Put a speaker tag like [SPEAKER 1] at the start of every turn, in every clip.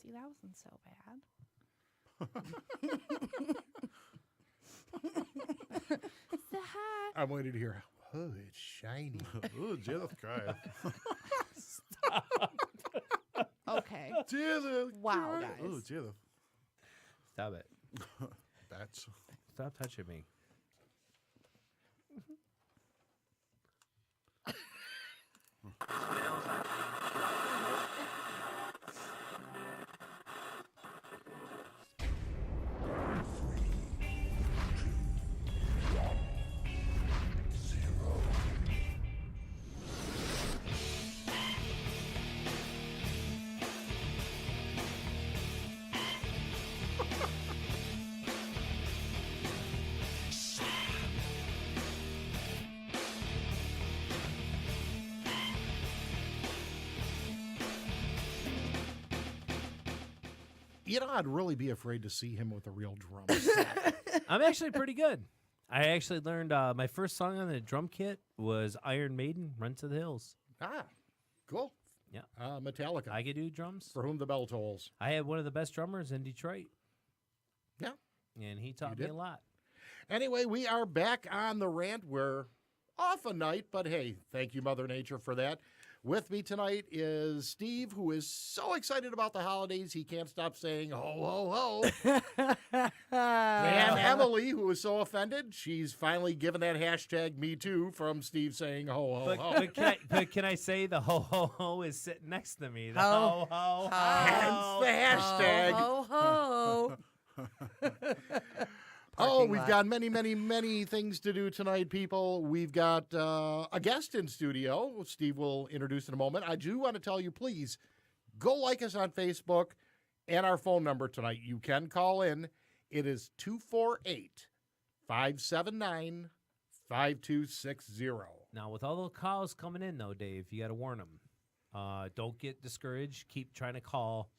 [SPEAKER 1] See, that wasn't so bad. Say hi.
[SPEAKER 2] I'm waiting to hear, oh, it's shiny.
[SPEAKER 3] Ooh, Jill's crying.
[SPEAKER 1] Okay.
[SPEAKER 3] Jill.
[SPEAKER 1] Wow, guys.
[SPEAKER 3] Ooh, Jill.
[SPEAKER 4] Stop it.
[SPEAKER 3] That's...
[SPEAKER 4] Stop touching me.
[SPEAKER 2] You know, I'd really be afraid to see him with a real drum set.
[SPEAKER 4] I'm actually pretty good. I actually learned my first song on the drum kit was Iron Maiden, Run to the Hills.
[SPEAKER 2] Ah, cool.
[SPEAKER 4] Yeah.
[SPEAKER 2] Metallica.
[SPEAKER 4] I could do drums.
[SPEAKER 2] For whom the bell tolls.
[SPEAKER 4] I had one of the best drummers in Detroit.
[SPEAKER 2] Yeah.
[SPEAKER 4] And he taught me a lot.
[SPEAKER 2] Anyway, we are back on the rant. We're off a night, but hey, thank you, Mother Nature, for that. With me tonight is Steve, who is so excited about the holidays he can't stop saying ho, ho, ho. And Emily, who is so offended, she's finally given that hashtag me too from Steve saying ho, ho, ho.
[SPEAKER 4] But can I say the ho, ho, ho is sitting next to me? The ho, ho, ho.
[SPEAKER 2] Hence the hashtag.
[SPEAKER 1] Ho, ho.
[SPEAKER 2] Oh, we've got many, many, many things to do tonight, people. We've got a guest in studio. Steve will introduce in a moment. I do want to tell you, please, go like us on Facebook and our phone number tonight. You can call in. It is 248-579-5260.
[SPEAKER 4] Now, with all the calls coming in, though, Dave, you got to warn them. Don't get discouraged. Keep trying to call.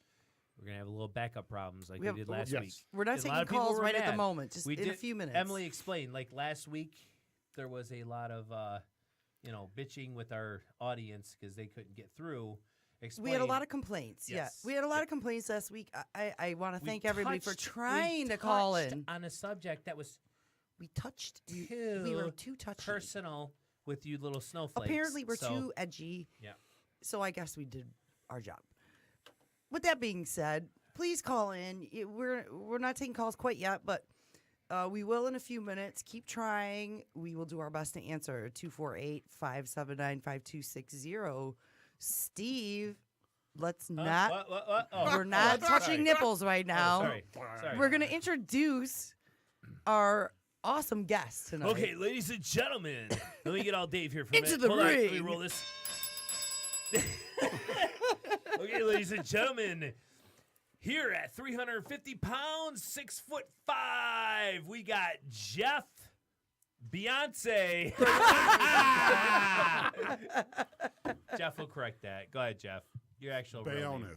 [SPEAKER 4] We're going to have a little backup problems like we did last week.
[SPEAKER 1] We're not taking calls right at the moment, just in a few minutes.
[SPEAKER 4] Emily explained, like last week, there was a lot of, bitching with our audience because they couldn't get through.
[SPEAKER 1] We had a lot of complaints. Yes. Yeah. We had a lot of complaints last week. I want to thank everybody for trying to call in.
[SPEAKER 4] On a subject that was
[SPEAKER 1] we were too touchy.
[SPEAKER 4] Personal with you little snowflakes.
[SPEAKER 1] Apparently we're too edgy.
[SPEAKER 4] Yeah.
[SPEAKER 1] So I guess we did our job. With that being said, please call in. We're not taking calls quite yet, but we will in a few minutes. Keep trying. We will do our best to answer. 248-579-5260. Steve, let's not.
[SPEAKER 4] What? Oh,
[SPEAKER 1] we're not touching nipples right now.
[SPEAKER 4] Sorry.
[SPEAKER 1] We're going to introduce our awesome guest tonight.
[SPEAKER 4] Okay, ladies and gentlemen. Let me get all Dave here for a
[SPEAKER 1] Into
[SPEAKER 4] minute.
[SPEAKER 1] the
[SPEAKER 4] Hold on,
[SPEAKER 1] ring.
[SPEAKER 4] let me roll this. Okay, ladies and gentlemen, here at 350 pounds, 6'5", we got Jeff Beyonce. Jeff will correct that. Go ahead, Jeff. Your actual real name.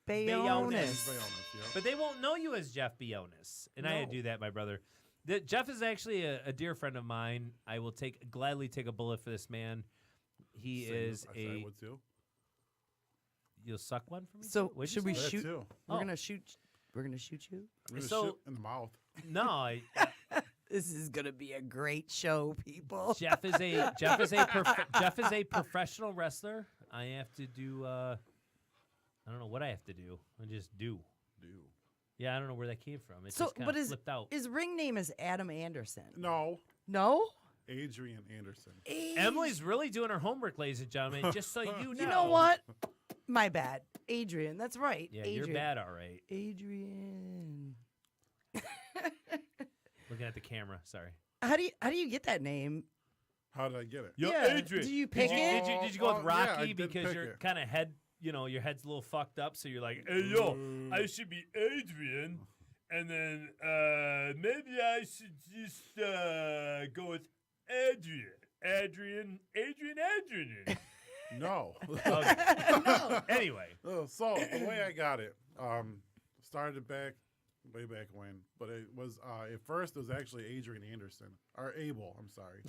[SPEAKER 1] Bayonis.
[SPEAKER 3] Yeah.
[SPEAKER 4] But they won't know you as Jeff Beyonce. And I had to do that, my brother. Jeff is actually a dear friend of mine. I will gladly take a bullet for this man. He is
[SPEAKER 3] I would too.
[SPEAKER 4] You'll suck one for me?
[SPEAKER 1] So
[SPEAKER 4] What'd
[SPEAKER 1] should
[SPEAKER 4] you
[SPEAKER 1] we
[SPEAKER 4] say?
[SPEAKER 1] shoot?
[SPEAKER 3] too.
[SPEAKER 1] We're gonna shoot. We're gonna shoot you.
[SPEAKER 3] I'm gonna
[SPEAKER 4] So-
[SPEAKER 3] shoot in the mouth.
[SPEAKER 4] No,
[SPEAKER 1] This is gonna be a great show, people.
[SPEAKER 4] Jeff is a professional wrestler. I have to do. I don't know what I have to do. I just do. Yeah, I don't know where that came from. It just kind of flipped out.
[SPEAKER 1] His ring name is Adam Anderson.
[SPEAKER 3] No.
[SPEAKER 1] No?
[SPEAKER 3] Adrian Anderson.
[SPEAKER 4] Emily's really doing her homework, ladies and gentlemen. Just so you know.
[SPEAKER 1] You know what? My bad. Adrian. That's right.
[SPEAKER 4] Yeah,
[SPEAKER 1] Adrian.
[SPEAKER 4] you're bad, all right.
[SPEAKER 1] Adrian.
[SPEAKER 4] Looking at the camera. Sorry.
[SPEAKER 1] How do you get that name?
[SPEAKER 3] How did I get it?
[SPEAKER 4] Yo,
[SPEAKER 1] Yeah.
[SPEAKER 4] Adrian.
[SPEAKER 1] Did you pick it?
[SPEAKER 4] Did you go with
[SPEAKER 3] Oh, yeah,
[SPEAKER 4] Rocky
[SPEAKER 3] I did
[SPEAKER 4] because
[SPEAKER 3] pick
[SPEAKER 4] your
[SPEAKER 3] it.
[SPEAKER 4] kind of head, your head's a little fucked up, so you're like, hey, yo, I should be Adrian, and then maybe I should just go with Adrian.
[SPEAKER 3] No.
[SPEAKER 4] Anyway.
[SPEAKER 3] So the way I got it, started way back when, but it was at first it was actually Adrian Anderson or Abel. I'm sorry,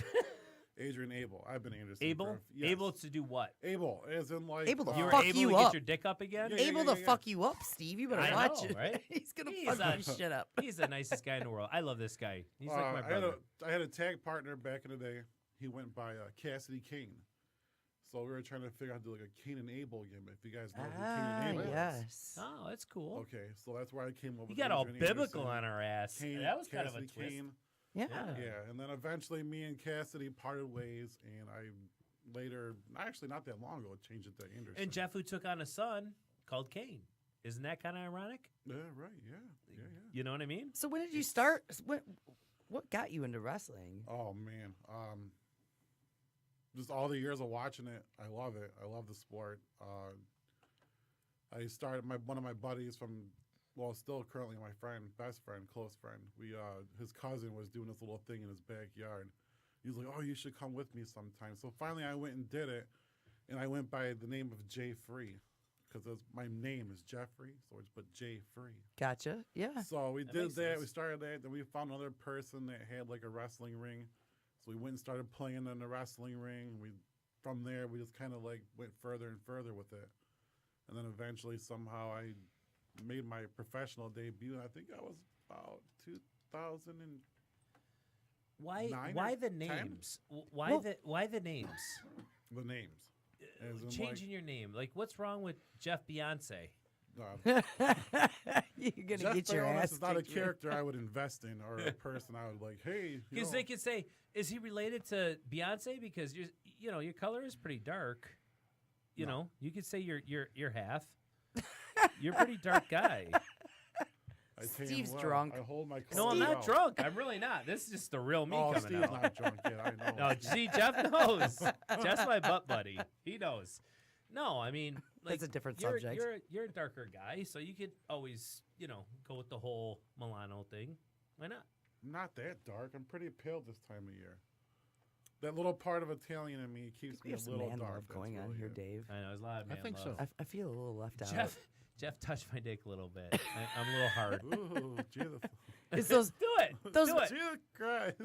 [SPEAKER 3] Adrian Abel. I've been Anderson.
[SPEAKER 4] Able?
[SPEAKER 3] for- yes.
[SPEAKER 4] Able to do what?
[SPEAKER 3] Able, as in like
[SPEAKER 1] Able to
[SPEAKER 4] You were
[SPEAKER 1] fuck
[SPEAKER 4] able
[SPEAKER 1] you
[SPEAKER 4] to
[SPEAKER 1] up.
[SPEAKER 4] get your dick up again?
[SPEAKER 3] Yeah,
[SPEAKER 1] Able to fuck you up, Steve. You better
[SPEAKER 4] I
[SPEAKER 1] watch
[SPEAKER 4] know,
[SPEAKER 1] it.
[SPEAKER 4] right?
[SPEAKER 1] He's gonna
[SPEAKER 4] He's
[SPEAKER 1] fuck
[SPEAKER 4] a-
[SPEAKER 1] your shit up.
[SPEAKER 4] He's the nicest guy in the world. I love this guy. He's like my
[SPEAKER 3] I
[SPEAKER 4] brother.
[SPEAKER 3] had a tag partner back in the day. He went by Cassidy Kane. So we were trying to figure out how to do like a Cain and Abel gimmick. If you guys know who Cain and Abel is.
[SPEAKER 1] yes.
[SPEAKER 4] Oh, that's cool.
[SPEAKER 3] Okay, so that's where I came up
[SPEAKER 4] You
[SPEAKER 3] with
[SPEAKER 4] got all
[SPEAKER 3] Adrian
[SPEAKER 4] biblical
[SPEAKER 3] Anderson.
[SPEAKER 4] on our ass.
[SPEAKER 3] Cain,
[SPEAKER 4] That was kind of a
[SPEAKER 3] Cassidy
[SPEAKER 4] twist.
[SPEAKER 3] Kane.
[SPEAKER 1] Yeah.
[SPEAKER 3] Yeah, and then eventually me and Cassidy parted ways, and I later, actually not that long ago, changed it to Anderson.
[SPEAKER 4] And Jeff, who took on a son called Cain. Isn't that kind of ironic?
[SPEAKER 3] Yeah, right, yeah.
[SPEAKER 4] You know what I mean?
[SPEAKER 1] So when did you start? What got you into wrestling?
[SPEAKER 3] Oh, man. Just all the years of watching it, I love it. I love the sport. I started, one of my buddies from, well, still currently my friend, best friend, close friend. His cousin was doing this little thing in his backyard. He was like, oh, you should come with me sometime. So finally I went and did it, and I went by the name of Jay Free, because my name is Jeffrey, so I just put Jay Free.
[SPEAKER 1] Gotcha. Yeah.
[SPEAKER 3] So we
[SPEAKER 4] That
[SPEAKER 3] did
[SPEAKER 4] makes
[SPEAKER 3] that.
[SPEAKER 4] sense.
[SPEAKER 3] We started that. Then we found another person that had like a wrestling ring. So we went and started playing in the wrestling ring. From there, we just kind of like went further and further with it. And then eventually, somehow, I made my professional debut. And I think I was about 2000 and
[SPEAKER 4] Why?
[SPEAKER 3] 9
[SPEAKER 4] Why
[SPEAKER 3] or
[SPEAKER 4] the
[SPEAKER 3] 10?
[SPEAKER 4] names? Why
[SPEAKER 1] Well-
[SPEAKER 4] the? Why the names?
[SPEAKER 3] the names. As in,
[SPEAKER 4] Changing your name. Like, what's wrong with Jeff Beyonce?
[SPEAKER 1] You're gonna
[SPEAKER 3] Jeff
[SPEAKER 1] get your
[SPEAKER 3] Bayonis
[SPEAKER 1] ass
[SPEAKER 3] is not a
[SPEAKER 1] kicked, man.
[SPEAKER 3] character I would invest in, or a person I would like. Hey, you
[SPEAKER 4] Because
[SPEAKER 3] know,
[SPEAKER 4] they could say, is he related to Beyonce? Because your color is pretty dark. You
[SPEAKER 3] No.
[SPEAKER 4] know, you could say you're half. You're a pretty dark guy.
[SPEAKER 3] I tame
[SPEAKER 1] Steve's
[SPEAKER 3] well.
[SPEAKER 1] drunk.
[SPEAKER 3] I hold my.
[SPEAKER 4] No, I'm
[SPEAKER 3] cards
[SPEAKER 4] not
[SPEAKER 3] well.
[SPEAKER 4] drunk. I'm really not. This is just the real me
[SPEAKER 3] Oh,
[SPEAKER 4] coming
[SPEAKER 3] Steve's
[SPEAKER 4] out.
[SPEAKER 3] not drunk yet. I know.
[SPEAKER 4] No, see, Jeff knows. Jeff's my butt buddy. He knows. No, I mean, like,
[SPEAKER 1] That's a different
[SPEAKER 4] you're,
[SPEAKER 1] subject.
[SPEAKER 4] You're a darker guy, so you could always, go with the whole Milano thing. Why not?
[SPEAKER 3] Not that dark. I'm pretty pale this time of year. That little part of Italian in me keeps
[SPEAKER 1] We
[SPEAKER 3] me
[SPEAKER 1] have
[SPEAKER 3] a
[SPEAKER 1] some
[SPEAKER 3] little
[SPEAKER 1] man
[SPEAKER 3] dark.
[SPEAKER 1] love
[SPEAKER 3] That's
[SPEAKER 1] going on
[SPEAKER 3] really
[SPEAKER 1] here,
[SPEAKER 3] it.
[SPEAKER 1] Dave.
[SPEAKER 4] I know, it's a lot of man
[SPEAKER 2] think so.
[SPEAKER 4] love.
[SPEAKER 1] I feel a little left out.
[SPEAKER 4] Jeff touched my dick a little bit. I'm a little hard.
[SPEAKER 3] Ooh, Jesus.
[SPEAKER 1] It's those.
[SPEAKER 4] Do it.
[SPEAKER 1] Those-
[SPEAKER 4] Do it.
[SPEAKER 3] Jesus Christ.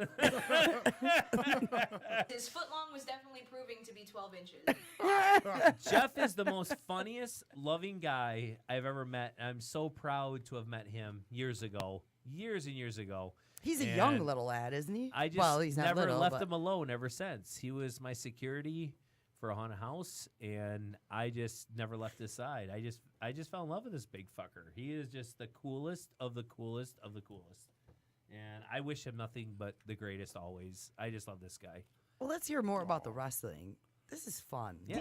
[SPEAKER 5] His footlong was definitely proving to be 12 inches.
[SPEAKER 4] Jeff is the most funniest, loving guy I've ever met. I'm so proud to have met him years ago. Years and years ago.
[SPEAKER 1] He's a young
[SPEAKER 4] And
[SPEAKER 1] little lad, isn't he?
[SPEAKER 4] I just
[SPEAKER 1] well, he's not
[SPEAKER 4] never
[SPEAKER 1] little,
[SPEAKER 4] left
[SPEAKER 1] but
[SPEAKER 4] him alone ever since. He was my security for a haunted house, and I just never left his side. I just fell in love with this big fucker. He is just the coolest of the coolest of the coolest. And I wish him nothing but the greatest always. I just love this guy.
[SPEAKER 1] Well, let's hear more about the wrestling. This is fun.
[SPEAKER 4] Yeah.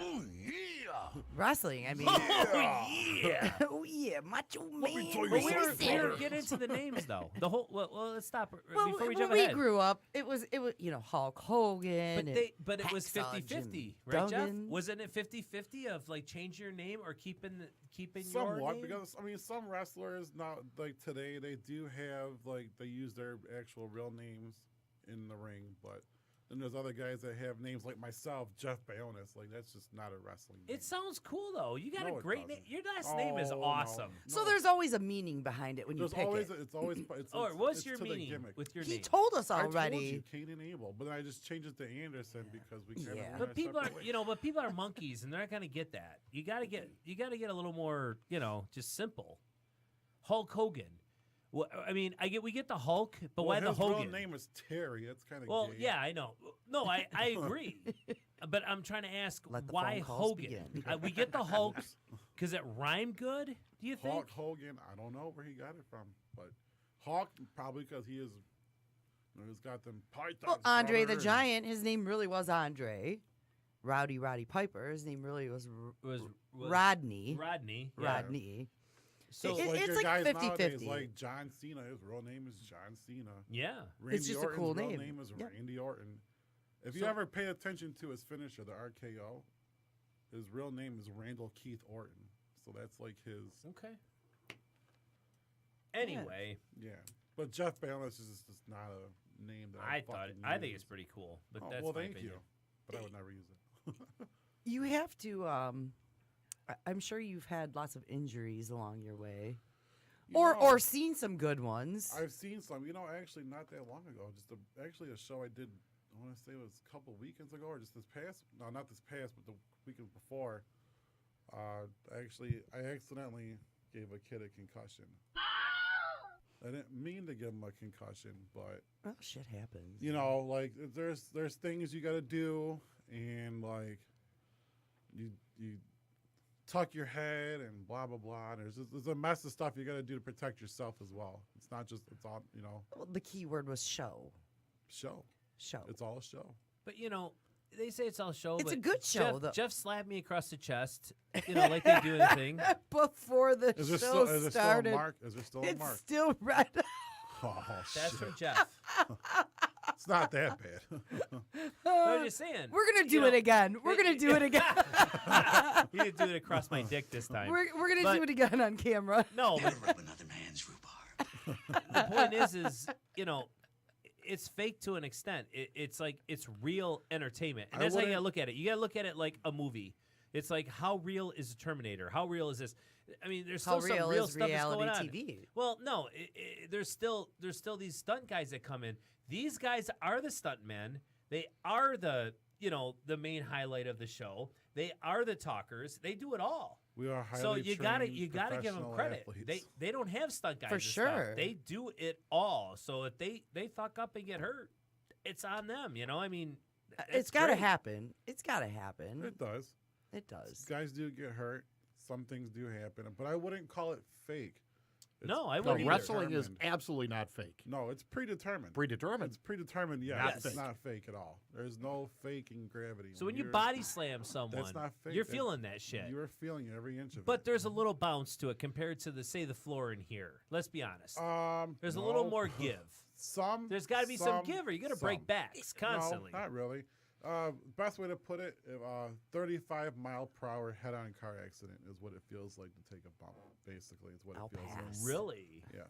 [SPEAKER 1] Wrestling. I mean,
[SPEAKER 4] Oh, yeah.
[SPEAKER 1] oh yeah, macho man.
[SPEAKER 3] tell you
[SPEAKER 4] But we
[SPEAKER 3] something,
[SPEAKER 4] were
[SPEAKER 3] brother.
[SPEAKER 4] getting into the names though. The whole well, let's stop
[SPEAKER 1] Well,
[SPEAKER 4] before we
[SPEAKER 1] when
[SPEAKER 4] jump
[SPEAKER 1] we
[SPEAKER 4] ahead.
[SPEAKER 1] grew up, it was Hulk Hogan.
[SPEAKER 4] But it was
[SPEAKER 1] Hacksaw
[SPEAKER 4] 50-50,
[SPEAKER 1] Jim
[SPEAKER 4] right, Jeff?
[SPEAKER 1] Duggan.
[SPEAKER 4] Wasn't it 50-50 of like changing your name or keeping your
[SPEAKER 3] Somewhat,
[SPEAKER 4] name?
[SPEAKER 3] because I mean, some wrestlers now, like today, they do have like they use their actual real names in the ring, but then there's other guys that have names like myself, Jeff Bayonis. Like that's just not a wrestling name.
[SPEAKER 4] It sounds cool though. You got
[SPEAKER 3] No,
[SPEAKER 4] a
[SPEAKER 3] it
[SPEAKER 4] great name.
[SPEAKER 3] doesn't.
[SPEAKER 4] Your last name is
[SPEAKER 3] Oh, no.
[SPEAKER 4] awesome.
[SPEAKER 1] So
[SPEAKER 3] No.
[SPEAKER 1] there's always a meaning behind it when
[SPEAKER 3] There's
[SPEAKER 1] you pick
[SPEAKER 3] always
[SPEAKER 1] it.
[SPEAKER 3] it's always it's,
[SPEAKER 4] Or
[SPEAKER 3] it's,
[SPEAKER 4] what's
[SPEAKER 3] it's
[SPEAKER 4] your
[SPEAKER 3] to the
[SPEAKER 4] meaning
[SPEAKER 3] gimmick.
[SPEAKER 4] with your
[SPEAKER 1] He
[SPEAKER 4] name?
[SPEAKER 1] told us
[SPEAKER 3] I told
[SPEAKER 1] already.
[SPEAKER 3] you, Cain and Abel, but I just changed it to Anderson because we kind
[SPEAKER 1] Yeah.
[SPEAKER 3] of
[SPEAKER 4] But people are, but people are monkeys, and they're not gonna get that. You gotta get a little more, just simple. Hulk Hogan. Well, I mean, we get the Hulk, but why the
[SPEAKER 3] his
[SPEAKER 4] Hogan?
[SPEAKER 3] real name is Terry. That's kind of
[SPEAKER 4] Well,
[SPEAKER 3] gay.
[SPEAKER 4] yeah, I know. No, I agree. But I'm trying to ask
[SPEAKER 1] Let the
[SPEAKER 4] why
[SPEAKER 1] phone calls
[SPEAKER 4] Hogan?
[SPEAKER 1] begin.
[SPEAKER 4] We get the Hulk because it rhymed good. Do you think?
[SPEAKER 3] Hulk Hogan. I don't know where he got it from, but Hulk probably because he is. He's got them pythons.
[SPEAKER 1] Well, Andre the
[SPEAKER 3] brother, and-
[SPEAKER 1] Giant, his name really was Andre. Roddy Piper, his name really was
[SPEAKER 4] was
[SPEAKER 1] Rodney.
[SPEAKER 4] Rodney? Yeah.
[SPEAKER 1] Rodney.
[SPEAKER 4] So
[SPEAKER 3] Just
[SPEAKER 1] It-
[SPEAKER 3] like
[SPEAKER 1] it's
[SPEAKER 3] your
[SPEAKER 1] like
[SPEAKER 3] guys
[SPEAKER 1] 50-50.
[SPEAKER 3] nowadays, like John Cena. His real name is John Cena.
[SPEAKER 4] yeah.
[SPEAKER 3] Randy
[SPEAKER 1] It's just a
[SPEAKER 3] Orton's
[SPEAKER 1] cool
[SPEAKER 3] real
[SPEAKER 1] name.
[SPEAKER 3] name is
[SPEAKER 1] Yeah.
[SPEAKER 3] Randy Orton. If you
[SPEAKER 4] So-
[SPEAKER 3] ever pay attention to his finisher, the RKO, his real name is Randall Keith Orton. So that's like his.
[SPEAKER 4] Okay. Anyway,
[SPEAKER 3] Yeah. But Jeff Bayonis is just not a name that I
[SPEAKER 4] I think it's pretty cool. But
[SPEAKER 3] Oh,
[SPEAKER 4] that's
[SPEAKER 3] well,
[SPEAKER 4] my
[SPEAKER 3] thank
[SPEAKER 4] opinion.
[SPEAKER 3] you. But I would never use it.
[SPEAKER 1] You have to. I'm sure you've had lots of injuries along your way,
[SPEAKER 3] You
[SPEAKER 1] or
[SPEAKER 3] know,
[SPEAKER 1] seen some good ones.
[SPEAKER 3] I've seen some. Actually, not that long ago. Actually a show I did I want to say it was a couple weekends ago, or just this past. No, not this past, but the weekend before. I accidentally gave a kid a concussion. I didn't mean to give him a concussion, but
[SPEAKER 1] Well, shit happens.
[SPEAKER 3] you know, like there's things you got to do, and like you tuck your head and blah blah blah. There's a mess of stuff you got to do to protect yourself as well. It's not just it's all
[SPEAKER 1] Well, the key word was show.
[SPEAKER 3] show.
[SPEAKER 1] Show.
[SPEAKER 3] It's all a show.
[SPEAKER 4] But they say it's all show.
[SPEAKER 1] It's
[SPEAKER 4] but
[SPEAKER 1] a good show, though.
[SPEAKER 4] Jeff slapped me across the chest, like they do in the thing.
[SPEAKER 1] Before the
[SPEAKER 3] Is there
[SPEAKER 1] show
[SPEAKER 3] still
[SPEAKER 1] started,
[SPEAKER 3] a mark? Is there still a
[SPEAKER 1] it's
[SPEAKER 3] mark?
[SPEAKER 1] still red.
[SPEAKER 3] Oh
[SPEAKER 4] That's
[SPEAKER 3] shit!
[SPEAKER 4] from Jeff.
[SPEAKER 3] It's not that bad.
[SPEAKER 4] I'm just saying.
[SPEAKER 1] We're gonna do it again. We're gonna do it again.
[SPEAKER 4] He didn't do it across my dick this time.
[SPEAKER 1] We're gonna
[SPEAKER 4] But-
[SPEAKER 1] do it again on camera.
[SPEAKER 4] No, but
[SPEAKER 6] Never rub another man's rhubarb.
[SPEAKER 4] the point is, it's fake to an extent. It's like it's real entertainment, and
[SPEAKER 3] I
[SPEAKER 4] that's how you gotta
[SPEAKER 3] wouldn't-
[SPEAKER 4] look at it. You gotta look at it like a movie. It's like, how real is the Terminator? How real is this? I mean, there's
[SPEAKER 1] How
[SPEAKER 4] still some
[SPEAKER 1] real
[SPEAKER 4] real
[SPEAKER 1] is
[SPEAKER 4] stuff that's
[SPEAKER 1] reality
[SPEAKER 4] going on.
[SPEAKER 1] TV?
[SPEAKER 4] Well, no, there's still these stunt guys that come in. These guys are the stunt men. They are the main highlight of the show. They are the talkers. They do it all.
[SPEAKER 3] We are highly
[SPEAKER 4] So you gotta give them
[SPEAKER 3] professional
[SPEAKER 4] credit.
[SPEAKER 3] athletes.
[SPEAKER 4] They don't have stunt guys
[SPEAKER 1] For
[SPEAKER 4] and stuff.
[SPEAKER 1] sure.
[SPEAKER 4] They do it all. So if they fuck up and get hurt, it's on them. I mean,
[SPEAKER 1] It's got to
[SPEAKER 4] great.
[SPEAKER 1] happen. It's got to happen.
[SPEAKER 3] It does.
[SPEAKER 1] It does.
[SPEAKER 3] Guys do get hurt. Some things do happen, but I wouldn't call it fake.
[SPEAKER 4] No, I
[SPEAKER 2] No,
[SPEAKER 4] wouldn't either.
[SPEAKER 2] wrestling is
[SPEAKER 3] predetermined.
[SPEAKER 2] absolutely not fake.
[SPEAKER 3] No, it's predetermined.
[SPEAKER 2] Predetermined.
[SPEAKER 3] It's predetermined. Yeah,
[SPEAKER 2] Not
[SPEAKER 3] it's
[SPEAKER 2] fake.
[SPEAKER 3] not fake at all. There's no faking gravity.
[SPEAKER 4] So when you
[SPEAKER 3] you're-
[SPEAKER 4] body slam someone,
[SPEAKER 3] not fake.
[SPEAKER 4] you're
[SPEAKER 3] That-
[SPEAKER 4] feeling that shit.
[SPEAKER 3] You're feeling every inch of
[SPEAKER 4] But
[SPEAKER 3] it.
[SPEAKER 4] there's a little bounce to it compared to the floor in here. Let's be honest. There's a
[SPEAKER 3] no.
[SPEAKER 4] little more give.
[SPEAKER 3] Some.
[SPEAKER 4] There's got to be some give, or you're gonna break
[SPEAKER 3] some.
[SPEAKER 4] backs constantly.
[SPEAKER 3] No, not really. Best way to put it, 35-mile-per-hour head-on car accident is what it feels like to take a bump. Basically, it's what
[SPEAKER 1] I'll
[SPEAKER 3] it feels
[SPEAKER 1] pass.
[SPEAKER 3] like.
[SPEAKER 4] Really?
[SPEAKER 3] Yeah,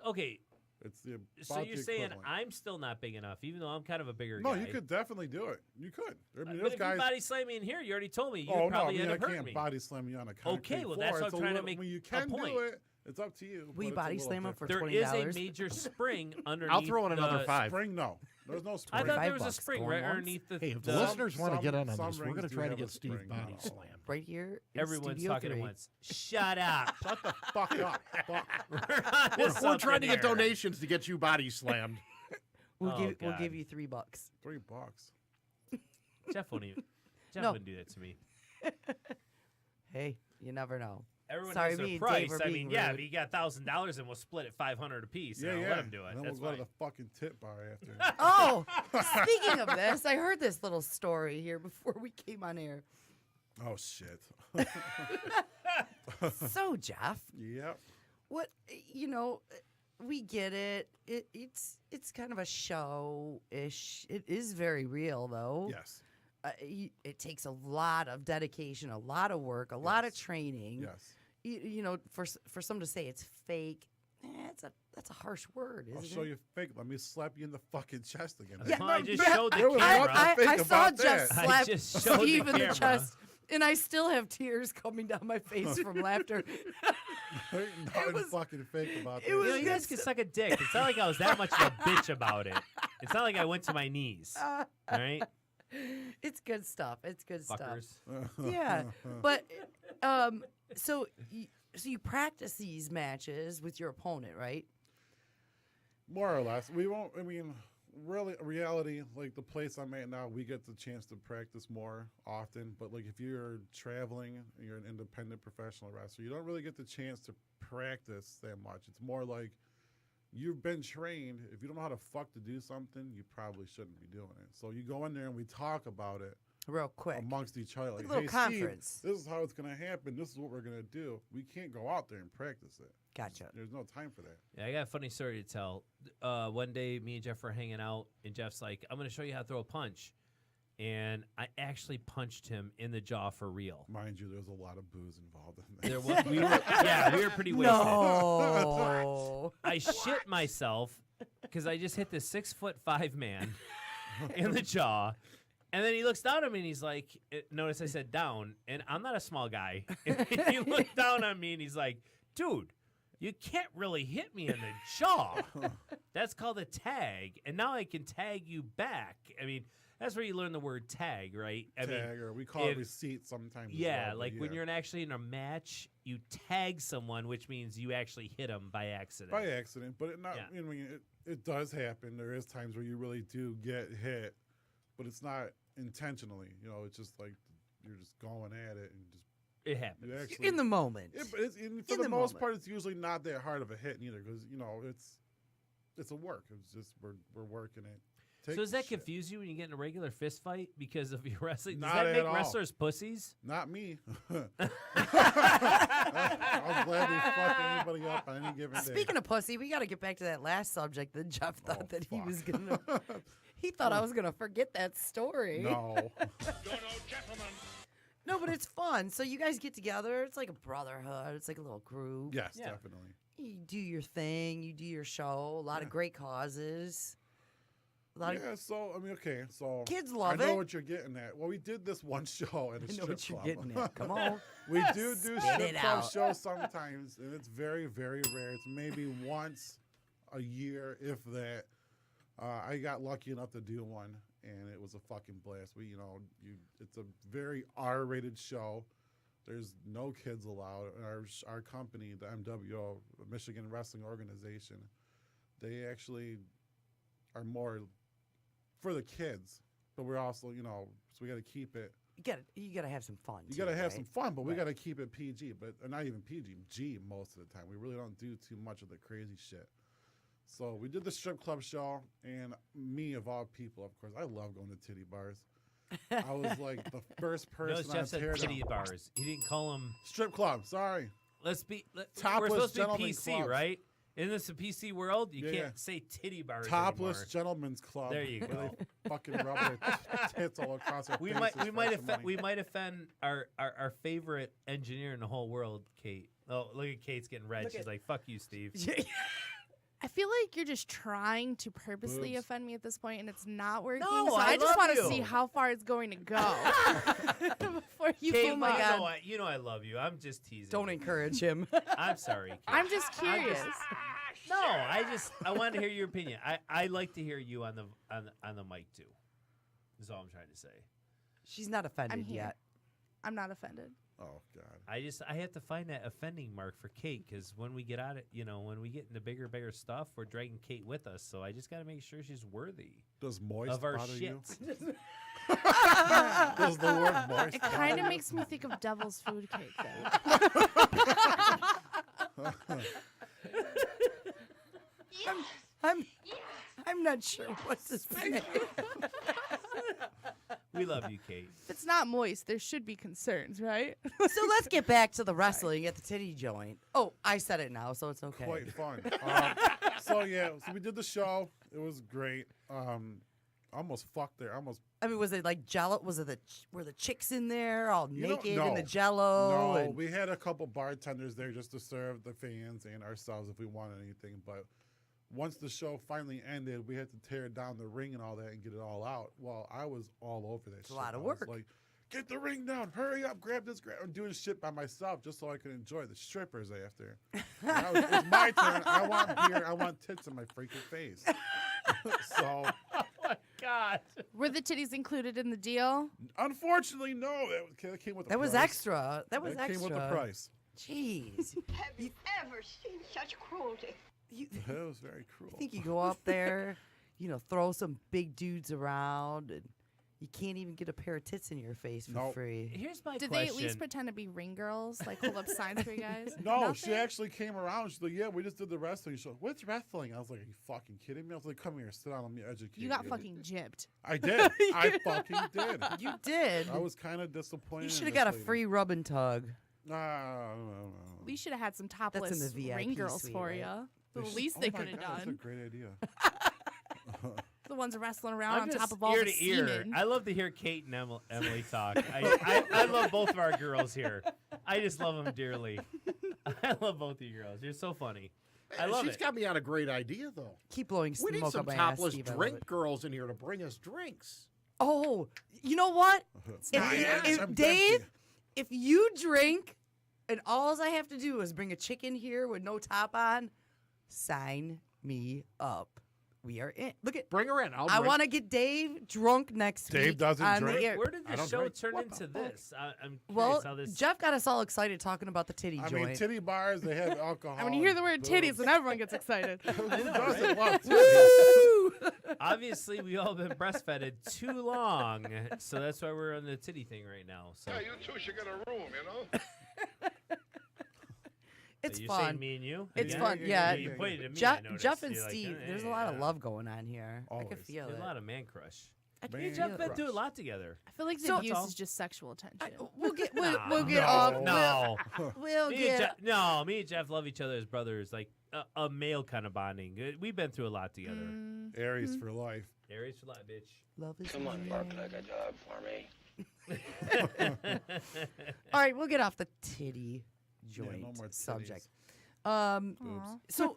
[SPEAKER 4] Okay.
[SPEAKER 3] it's the.
[SPEAKER 4] So
[SPEAKER 3] about
[SPEAKER 4] you're
[SPEAKER 3] the
[SPEAKER 4] saying
[SPEAKER 3] equivalent.
[SPEAKER 4] I'm still not big enough, even though I'm kind of a bigger
[SPEAKER 3] No,
[SPEAKER 4] guy.
[SPEAKER 3] you could definitely do it. You could. I mean,
[SPEAKER 4] But
[SPEAKER 3] there's
[SPEAKER 4] if
[SPEAKER 3] guys.
[SPEAKER 4] you body slam me in here, you already told me you'd
[SPEAKER 3] Oh no, I
[SPEAKER 4] probably
[SPEAKER 3] mean
[SPEAKER 4] end
[SPEAKER 3] I
[SPEAKER 4] up hurting
[SPEAKER 3] can't
[SPEAKER 4] me.
[SPEAKER 3] body slam you on a concrete
[SPEAKER 4] Okay, well,
[SPEAKER 3] floor.
[SPEAKER 4] that's what
[SPEAKER 3] It's
[SPEAKER 4] I'm
[SPEAKER 3] a
[SPEAKER 4] trying to
[SPEAKER 3] little-
[SPEAKER 4] make
[SPEAKER 3] when you
[SPEAKER 4] a
[SPEAKER 3] can
[SPEAKER 4] point.
[SPEAKER 3] do it. It's up to you.
[SPEAKER 1] Will you
[SPEAKER 3] but it's a
[SPEAKER 1] body
[SPEAKER 3] little
[SPEAKER 1] slam him for
[SPEAKER 3] different.
[SPEAKER 4] There is a
[SPEAKER 1] $20?
[SPEAKER 4] major spring underneath.
[SPEAKER 2] I'll throw in another
[SPEAKER 4] the-
[SPEAKER 2] 5.
[SPEAKER 3] Spring? No, there's no
[SPEAKER 4] I
[SPEAKER 3] spring.
[SPEAKER 4] thought there was a
[SPEAKER 1] $5
[SPEAKER 4] spring
[SPEAKER 1] going
[SPEAKER 4] right
[SPEAKER 1] once?
[SPEAKER 4] underneath the.
[SPEAKER 2] Hey, if the
[SPEAKER 4] the-
[SPEAKER 2] listeners want to
[SPEAKER 3] some-
[SPEAKER 2] get in on
[SPEAKER 3] some
[SPEAKER 2] this, we're
[SPEAKER 3] rings
[SPEAKER 2] going to
[SPEAKER 3] do
[SPEAKER 2] try to
[SPEAKER 3] have a
[SPEAKER 2] get Steve
[SPEAKER 3] spring,
[SPEAKER 2] body
[SPEAKER 3] not all.
[SPEAKER 2] slammed.
[SPEAKER 1] Right here. In
[SPEAKER 4] Everyone's
[SPEAKER 1] Studio
[SPEAKER 4] talking
[SPEAKER 1] 3.
[SPEAKER 4] at once. Shut up.
[SPEAKER 3] Shut the fuck up. Fuck.
[SPEAKER 2] We're trying to get donations to get you body slammed.
[SPEAKER 1] We'll
[SPEAKER 4] Oh,
[SPEAKER 1] give
[SPEAKER 4] God.
[SPEAKER 1] you $3.
[SPEAKER 3] $3.
[SPEAKER 4] Jeff wouldn't even. Jeff
[SPEAKER 1] No.
[SPEAKER 4] wouldn't do that to me.
[SPEAKER 1] Hey, you never know.
[SPEAKER 4] Everyone
[SPEAKER 1] Sorry,
[SPEAKER 4] has their
[SPEAKER 1] me and
[SPEAKER 4] price.
[SPEAKER 1] Dave are
[SPEAKER 4] I
[SPEAKER 1] being
[SPEAKER 4] mean, yeah,
[SPEAKER 1] rude.
[SPEAKER 4] if you got $1,000 and we'll split it $500 apiece.
[SPEAKER 3] Yeah,
[SPEAKER 4] I'll
[SPEAKER 3] yeah.
[SPEAKER 4] let him do it.
[SPEAKER 3] And then
[SPEAKER 4] That's
[SPEAKER 3] we'll go
[SPEAKER 4] fine.
[SPEAKER 3] to the fucking tip bar after.
[SPEAKER 1] Oh, speaking of this, I heard this little story here before we came on air.
[SPEAKER 3] Oh shit.
[SPEAKER 1] So, Jeff,
[SPEAKER 3] Yep.
[SPEAKER 1] what we get it. It's kind of a show-ish. It is very real, though.
[SPEAKER 3] Yes.
[SPEAKER 1] It takes a lot of dedication, a lot of work, a lot of
[SPEAKER 3] Yes.
[SPEAKER 1] training.
[SPEAKER 3] Yes.
[SPEAKER 1] For some to say it's fake, that's a harsh word, isn't
[SPEAKER 3] I'll
[SPEAKER 1] it?
[SPEAKER 3] show you fake. Let me slap you in the fucking chest again.
[SPEAKER 4] Yeah, I just
[SPEAKER 1] yeah,
[SPEAKER 4] showed the
[SPEAKER 3] There was
[SPEAKER 4] camera.
[SPEAKER 3] nothing
[SPEAKER 1] I
[SPEAKER 3] fake
[SPEAKER 1] saw
[SPEAKER 3] about
[SPEAKER 1] Jeff
[SPEAKER 3] that.
[SPEAKER 4] I
[SPEAKER 1] slap
[SPEAKER 4] just showed the
[SPEAKER 1] Steve in the
[SPEAKER 4] camera.
[SPEAKER 1] chest, and I still have tears coming down my face from laughter.
[SPEAKER 3] There ain't nothing
[SPEAKER 1] was-
[SPEAKER 3] fucking fake about
[SPEAKER 1] it
[SPEAKER 3] that.
[SPEAKER 1] was
[SPEAKER 4] You guys can suck a dick. It's not like I was that much of a bitch about it. It's not like I went to my knees. All right,
[SPEAKER 1] It's good stuff. It's good
[SPEAKER 4] fuckers.
[SPEAKER 1] stuff. Yeah, but so you practice these matches with your opponent, right?
[SPEAKER 3] More or less. We won't, I mean, really, reality, like the place I'm at now, we get the chance to practice more often. But like if you're traveling and you're an independent professional wrestler, you don't really get the chance to practice that much. It's more like you've been trained. If you don't know how to fuck to do something, you probably shouldn't be doing it. So you go in there and we talk about it
[SPEAKER 1] Real quick.
[SPEAKER 3] amongst each other. Like,
[SPEAKER 1] a little
[SPEAKER 3] hey,
[SPEAKER 1] conference.
[SPEAKER 3] Steve, this is how it's going to happen. This is what we're going to do. We can't go out there and practice it.
[SPEAKER 1] Gotcha.
[SPEAKER 3] There's no time for that.
[SPEAKER 4] Yeah, I got a funny story to tell. One day, me and Jeff were hanging out, and Jeff's like, "I'm going to show you how to throw a punch," and I actually punched him in the jaw for real.
[SPEAKER 3] Mind you, there's a lot of booze involved in that.
[SPEAKER 4] There was, we were pretty wasted.
[SPEAKER 1] No.
[SPEAKER 4] I shit myself because I just hit this 6'5" man in the jaw. And then he looks down at me and he's like, notice I said down, and I'm not a small guy. And he looked down on me and he's like, dude, you can't really hit me in the jaw. That's called a tag. And now I can tag you back. I mean, that's where you learn the word tag, right? I mean,
[SPEAKER 3] Tag, or we call it receipt sometimes.
[SPEAKER 4] yeah,
[SPEAKER 3] as well,
[SPEAKER 4] like
[SPEAKER 3] but
[SPEAKER 4] when you're actually in a match, you tag someone, which means you actually hit them by accident.
[SPEAKER 3] by accident, but it not.
[SPEAKER 4] Yeah.
[SPEAKER 3] I mean, it does happen. There is times where you really do get hit, but it's not intentionally. You know, it's just like you're just going at it and just
[SPEAKER 4] It happens.
[SPEAKER 3] you actually
[SPEAKER 1] In the moment.
[SPEAKER 3] Yeah, but for
[SPEAKER 1] In
[SPEAKER 3] the
[SPEAKER 1] the
[SPEAKER 3] most
[SPEAKER 1] moment.
[SPEAKER 3] part, it's usually not that hard of a hit either, because you know it's a work. It's just we're working it. Take
[SPEAKER 4] So does that
[SPEAKER 3] shit.
[SPEAKER 4] confuse you when you get in a regular fist fight because of your wrestling? Does
[SPEAKER 3] Not
[SPEAKER 4] that
[SPEAKER 3] at
[SPEAKER 4] make
[SPEAKER 3] all.
[SPEAKER 4] wrestlers pussies?
[SPEAKER 3] Not me. I'll gladly fuck anybody up on any given day.
[SPEAKER 1] Speaking of pussy, we got to get back to that last subject that Jeff thought that he
[SPEAKER 3] fuck.
[SPEAKER 1] was gonna. He thought I was gonna forget that story.
[SPEAKER 3] No.
[SPEAKER 1] No, but it's fun. So you guys get together. It's like a brotherhood. It's like a little group.
[SPEAKER 3] Yes,
[SPEAKER 4] Yeah.
[SPEAKER 3] definitely.
[SPEAKER 1] You do your thing. You do your show. A lot of great causes. A lot of
[SPEAKER 3] Yeah, so I mean, okay, so
[SPEAKER 1] kids love
[SPEAKER 3] I know
[SPEAKER 1] it.
[SPEAKER 3] what you're getting at. Well, we did this one show at a
[SPEAKER 1] I know
[SPEAKER 3] strip
[SPEAKER 1] what you're
[SPEAKER 3] club.
[SPEAKER 1] getting at. Come on.
[SPEAKER 3] We do
[SPEAKER 1] Spit
[SPEAKER 3] strip
[SPEAKER 1] it
[SPEAKER 3] club
[SPEAKER 1] out.
[SPEAKER 3] shows sometimes, and it's very, very rare. It's maybe once a year, if that. I got lucky enough to do one, and it was a fucking blast. It's a very R-rated show. There's no kids allowed. Our company, the MWO, Michigan Wrestling Organization, they actually are more for the kids, but we're also, so we got to keep it.
[SPEAKER 1] You gotta have some fun.
[SPEAKER 3] You
[SPEAKER 1] too,
[SPEAKER 3] got to have
[SPEAKER 1] right?
[SPEAKER 3] some fun, but we
[SPEAKER 1] Right.
[SPEAKER 3] got to keep it PG, but not even PG, G most of the time. We really don't do too much of the crazy shit. So we did the strip club show, and me of all people, of course, I love going to titty bars. I was like the first
[SPEAKER 4] Notice
[SPEAKER 3] person
[SPEAKER 4] Jeff
[SPEAKER 3] on
[SPEAKER 4] said
[SPEAKER 3] tear
[SPEAKER 4] titty
[SPEAKER 3] down.
[SPEAKER 4] bars. He didn't call them.
[SPEAKER 3] Strip club. Sorry,
[SPEAKER 4] We're
[SPEAKER 3] Topless
[SPEAKER 4] supposed to be
[SPEAKER 3] gentlemen
[SPEAKER 4] PC,
[SPEAKER 3] clubs.
[SPEAKER 4] right? In this a PC world, you
[SPEAKER 3] Yeah,
[SPEAKER 4] can't
[SPEAKER 3] yeah.
[SPEAKER 4] say titty bars
[SPEAKER 3] topless
[SPEAKER 4] anymore.
[SPEAKER 3] gentlemen's club.
[SPEAKER 4] There you
[SPEAKER 3] where
[SPEAKER 4] go.
[SPEAKER 3] They fucking rub their tits all across our
[SPEAKER 4] We
[SPEAKER 3] faces
[SPEAKER 4] might
[SPEAKER 3] for extra money.
[SPEAKER 4] we might offend our favorite engineer in the whole world, Kate. Oh, look at Kate's getting red.
[SPEAKER 1] Look
[SPEAKER 4] She's
[SPEAKER 1] at-
[SPEAKER 4] like, "Fuck you, Steve."
[SPEAKER 7] I feel like you're just trying to purposely
[SPEAKER 3] Boobs.
[SPEAKER 7] offend me at this point, and it's not working.
[SPEAKER 4] No,
[SPEAKER 7] so
[SPEAKER 4] I
[SPEAKER 7] I just
[SPEAKER 4] love
[SPEAKER 7] want to
[SPEAKER 4] you.
[SPEAKER 7] see how far it's going to go before you
[SPEAKER 4] Kate,
[SPEAKER 7] pull
[SPEAKER 1] my
[SPEAKER 7] my
[SPEAKER 1] God.
[SPEAKER 4] you know I love you. I'm just teasing.
[SPEAKER 1] Don't
[SPEAKER 4] you.
[SPEAKER 1] encourage him.
[SPEAKER 4] I'm sorry. Kate.
[SPEAKER 7] I'm just curious.
[SPEAKER 4] No, I wanted to hear your opinion. I like to hear you on the mic too. Is all I'm trying to say.
[SPEAKER 1] She's not offended
[SPEAKER 7] here.
[SPEAKER 1] yet.
[SPEAKER 7] I'm not offended.
[SPEAKER 3] Oh God.
[SPEAKER 4] I have to find that offending mark for Kate because when we get out of when we get into bigger stuff, we're dragging Kate with us. So I just got to make sure she's worthy
[SPEAKER 3] Does moist
[SPEAKER 4] of our
[SPEAKER 3] bother
[SPEAKER 4] shit.
[SPEAKER 3] you? Does the word moist?
[SPEAKER 7] It kind of makes me think of devil's food cake, though.
[SPEAKER 1] I'm not sure what to say.
[SPEAKER 4] We love you, Kate.
[SPEAKER 7] If it's not moist, there should be concerns, right?
[SPEAKER 1] So let's get back to the wrestling at the titty joint. Oh, I said it now, so it's okay.
[SPEAKER 3] Quite fun. So we did the show. It was great. Almost fucked there.
[SPEAKER 1] I mean, was it like Jello? Was it were the chicks in there all
[SPEAKER 3] You know,
[SPEAKER 1] naked in the
[SPEAKER 3] no.
[SPEAKER 1] Jello?
[SPEAKER 3] No,
[SPEAKER 1] and-
[SPEAKER 3] we had a couple bartenders there just to serve the fans and ourselves if we wanted anything. But once the show finally ended, we had to tear down the ring and all that and get it all out. Well, I was all over that shit.
[SPEAKER 1] a lot of
[SPEAKER 3] I was
[SPEAKER 1] work.
[SPEAKER 3] like, get the ring down. Hurry up. Grab this. I'm doing shit by myself just so I could enjoy the strippers after. It was my turn. I want beer. I want tits in my freaking face. So,
[SPEAKER 4] God.
[SPEAKER 7] Were the titties included in the deal?
[SPEAKER 3] unfortunately, no. That came with the
[SPEAKER 1] that was
[SPEAKER 3] price.
[SPEAKER 1] extra. That was extra.
[SPEAKER 3] Came with the price.
[SPEAKER 1] Jeez.
[SPEAKER 8] Have you ever seen such cruelty?
[SPEAKER 1] You
[SPEAKER 3] It was very cruel.
[SPEAKER 1] think you go up there, throw some big dudes around, and you can't even get a pair of tits in your face for
[SPEAKER 3] Nope.
[SPEAKER 1] free.
[SPEAKER 4] Here's my
[SPEAKER 7] Did
[SPEAKER 4] question.
[SPEAKER 7] they at least pretend to be ring girls? Like hold up signs for you guys?
[SPEAKER 3] No, she
[SPEAKER 7] Nothing?
[SPEAKER 3] actually came around. She's like, "Yeah, we just did the wrestling show. What's wrestling?" I was like, "Are you fucking kidding me?" I was like, "Come here, sit down. Let me educate you."
[SPEAKER 7] You got fucking gypped.
[SPEAKER 3] I did. I fucking did.
[SPEAKER 1] You did.
[SPEAKER 3] I was kind of disappointed.
[SPEAKER 1] You
[SPEAKER 3] in
[SPEAKER 1] should have
[SPEAKER 3] this
[SPEAKER 1] got a
[SPEAKER 3] lady.
[SPEAKER 1] free rub and tug.
[SPEAKER 3] No.
[SPEAKER 7] We should have had some
[SPEAKER 1] in
[SPEAKER 7] topless
[SPEAKER 1] the VIP
[SPEAKER 7] ring girls
[SPEAKER 1] suite,
[SPEAKER 7] for
[SPEAKER 1] right?
[SPEAKER 7] you. The
[SPEAKER 3] They sh-
[SPEAKER 7] least
[SPEAKER 3] oh
[SPEAKER 7] they
[SPEAKER 3] my
[SPEAKER 7] could have
[SPEAKER 3] God, That's a
[SPEAKER 7] done.
[SPEAKER 3] great idea.
[SPEAKER 7] The ones wrestling around
[SPEAKER 4] I'm
[SPEAKER 7] on
[SPEAKER 4] just
[SPEAKER 7] top of all
[SPEAKER 4] ear
[SPEAKER 7] the
[SPEAKER 4] to ear.
[SPEAKER 7] semen.
[SPEAKER 4] I love to hear Kate and Emily talk. I love both of our girls here. I just love them dearly. I love both of you girls. You're so funny. I love
[SPEAKER 2] She's
[SPEAKER 4] it.
[SPEAKER 2] got me on a great idea, though.
[SPEAKER 1] Keep blowing
[SPEAKER 2] We need
[SPEAKER 1] smoke
[SPEAKER 2] some
[SPEAKER 1] up my ass,
[SPEAKER 2] topless
[SPEAKER 1] Steve. I love
[SPEAKER 2] drink
[SPEAKER 1] it.
[SPEAKER 2] girls in here to bring us drinks.
[SPEAKER 1] Oh, you know what?
[SPEAKER 3] Yes, I'm
[SPEAKER 1] Dave,
[SPEAKER 3] empty.
[SPEAKER 1] if you drink And all I have to do is bring a chick in here with no top on. Sign me up. We are in. Look at.
[SPEAKER 2] Bring her in.
[SPEAKER 1] I want to get Dave drunk next week.
[SPEAKER 3] Dave doesn't
[SPEAKER 1] on
[SPEAKER 3] drink?
[SPEAKER 1] The air.
[SPEAKER 4] Where did
[SPEAKER 2] I
[SPEAKER 4] the
[SPEAKER 2] don't
[SPEAKER 4] show
[SPEAKER 2] drink.
[SPEAKER 4] turn
[SPEAKER 2] What
[SPEAKER 4] into
[SPEAKER 2] the fuck?
[SPEAKER 4] this? I'm curious
[SPEAKER 1] Well,
[SPEAKER 4] how this.
[SPEAKER 1] Jeff got us all excited talking about the titty
[SPEAKER 3] I
[SPEAKER 1] joint.
[SPEAKER 3] mean, titty bars, they have alcohol.
[SPEAKER 7] And when you hear the word
[SPEAKER 3] and
[SPEAKER 7] titties,
[SPEAKER 3] booze.
[SPEAKER 7] then everyone gets excited.
[SPEAKER 3] Who doesn't love titties?
[SPEAKER 1] Woo!
[SPEAKER 4] Obviously, we all been breastfed too long, so that's why we're on the titty thing right now. So
[SPEAKER 9] You two should get a room, you know?
[SPEAKER 1] It's
[SPEAKER 4] you're
[SPEAKER 1] fun.
[SPEAKER 4] saying me and you?
[SPEAKER 1] It's
[SPEAKER 4] Again?
[SPEAKER 1] fun. Yeah.
[SPEAKER 4] You pointed at me.
[SPEAKER 1] Jeff,
[SPEAKER 4] I noticed.
[SPEAKER 1] Jeff and
[SPEAKER 4] You're like,
[SPEAKER 1] Steve,
[SPEAKER 4] "Eh,
[SPEAKER 1] there's a lot of
[SPEAKER 4] yeah."
[SPEAKER 1] love going on here. I can
[SPEAKER 3] Always.
[SPEAKER 1] feel
[SPEAKER 4] There's
[SPEAKER 1] it.
[SPEAKER 4] a lot of man crush.
[SPEAKER 1] I can
[SPEAKER 4] Me and
[SPEAKER 1] feel
[SPEAKER 4] Jeff
[SPEAKER 1] it.
[SPEAKER 4] been through a lot together.
[SPEAKER 7] I feel like the
[SPEAKER 1] So-
[SPEAKER 7] abuse
[SPEAKER 4] all.
[SPEAKER 7] is just sexual attention.
[SPEAKER 1] We'll get
[SPEAKER 4] Nah,
[SPEAKER 1] we'll get
[SPEAKER 3] no.
[SPEAKER 1] off.
[SPEAKER 4] No.
[SPEAKER 1] We'll
[SPEAKER 4] Me and
[SPEAKER 1] get.
[SPEAKER 4] Jeff, no, me and Jeff love each other as brothers, like a male kind of bonding. We've been through a lot together.
[SPEAKER 7] Mm,
[SPEAKER 3] Aries for life.
[SPEAKER 4] Aries for life, bitch.
[SPEAKER 1] Love is
[SPEAKER 6] Come on,
[SPEAKER 1] blind.
[SPEAKER 6] bark like a dog for me.
[SPEAKER 1] All right, we'll get off the titty joint
[SPEAKER 3] no more titties.
[SPEAKER 1] subject.
[SPEAKER 7] aw.
[SPEAKER 1] So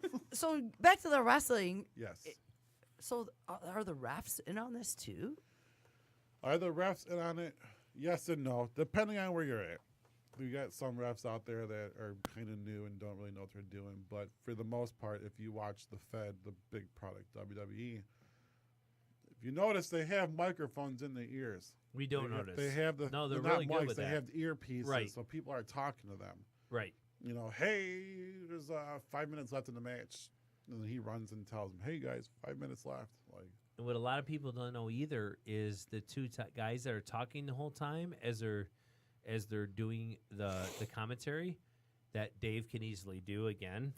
[SPEAKER 1] back to the wrestling.
[SPEAKER 3] Yes.
[SPEAKER 1] So are the refs in on this too?
[SPEAKER 3] Are the refs in on it? Yes and no, depending on where you're at. We got some refs out there that are kind of new and don't really know what they're doing. But for the most part, if you watch the Fed, the big product WWE, if you notice, they have microphones in their ears.
[SPEAKER 4] We don't
[SPEAKER 3] They have-
[SPEAKER 4] notice.
[SPEAKER 3] They have the
[SPEAKER 4] No, they're
[SPEAKER 3] not
[SPEAKER 4] really good
[SPEAKER 3] mics,
[SPEAKER 4] with
[SPEAKER 3] they
[SPEAKER 4] that.
[SPEAKER 3] have the earpieces,
[SPEAKER 4] Right.
[SPEAKER 3] so people are talking to them.
[SPEAKER 4] Right.
[SPEAKER 3] You know, hey, there's 5 minutes left in the match, and then he runs and tells them, "Hey guys, 5 minutes left." Like,
[SPEAKER 4] And what a lot of people don't know either is the two guys that are talking the whole time as they're doing the commentary that Dave can easily do again.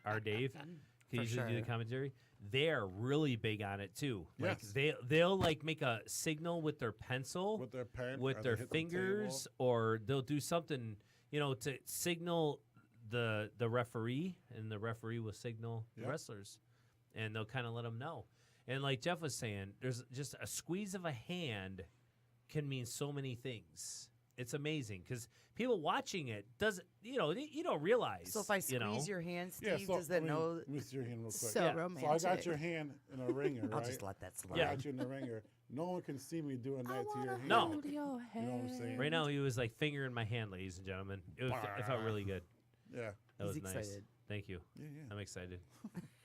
[SPEAKER 4] Our Dave can
[SPEAKER 1] For
[SPEAKER 4] easily do
[SPEAKER 1] sure.
[SPEAKER 4] the commentary. They're really big on it too. Like
[SPEAKER 3] Yes.
[SPEAKER 4] they'll like make a signal with their pencil,
[SPEAKER 3] with their pen,
[SPEAKER 4] with
[SPEAKER 3] or they
[SPEAKER 4] their
[SPEAKER 3] hit the
[SPEAKER 4] fingers,
[SPEAKER 3] table.
[SPEAKER 4] or they'll do something, to signal the referee, and the referee will signal the
[SPEAKER 3] Yep.
[SPEAKER 4] wrestlers, and they'll kind of let them know. And like Jeff was saying, there's just a squeeze of a hand can mean so many things. It's amazing because people watching it doesn't, you don't realize.
[SPEAKER 1] So if I squeeze your hand, Steve,
[SPEAKER 3] Yeah, so,
[SPEAKER 1] does that know?
[SPEAKER 3] Let me see your hand real quick.
[SPEAKER 7] So
[SPEAKER 4] Yeah.
[SPEAKER 3] So
[SPEAKER 7] romantic.
[SPEAKER 3] I got your hand in a ringer, right?
[SPEAKER 1] I'll just let that slide.
[SPEAKER 3] I got you in the ringer. No one can see me doing
[SPEAKER 7] I
[SPEAKER 3] that to your
[SPEAKER 7] wanna
[SPEAKER 3] hand.
[SPEAKER 4] No.
[SPEAKER 7] hold your
[SPEAKER 3] You know what I'm
[SPEAKER 7] hand.
[SPEAKER 3] saying?
[SPEAKER 4] Right now, he was like fingering my hand, ladies and gentlemen. It felt really good.
[SPEAKER 3] Yeah.
[SPEAKER 4] That
[SPEAKER 1] He's
[SPEAKER 4] was nice.
[SPEAKER 1] excited.
[SPEAKER 4] Thank you.
[SPEAKER 3] Yeah, yeah.
[SPEAKER 4] I'm excited.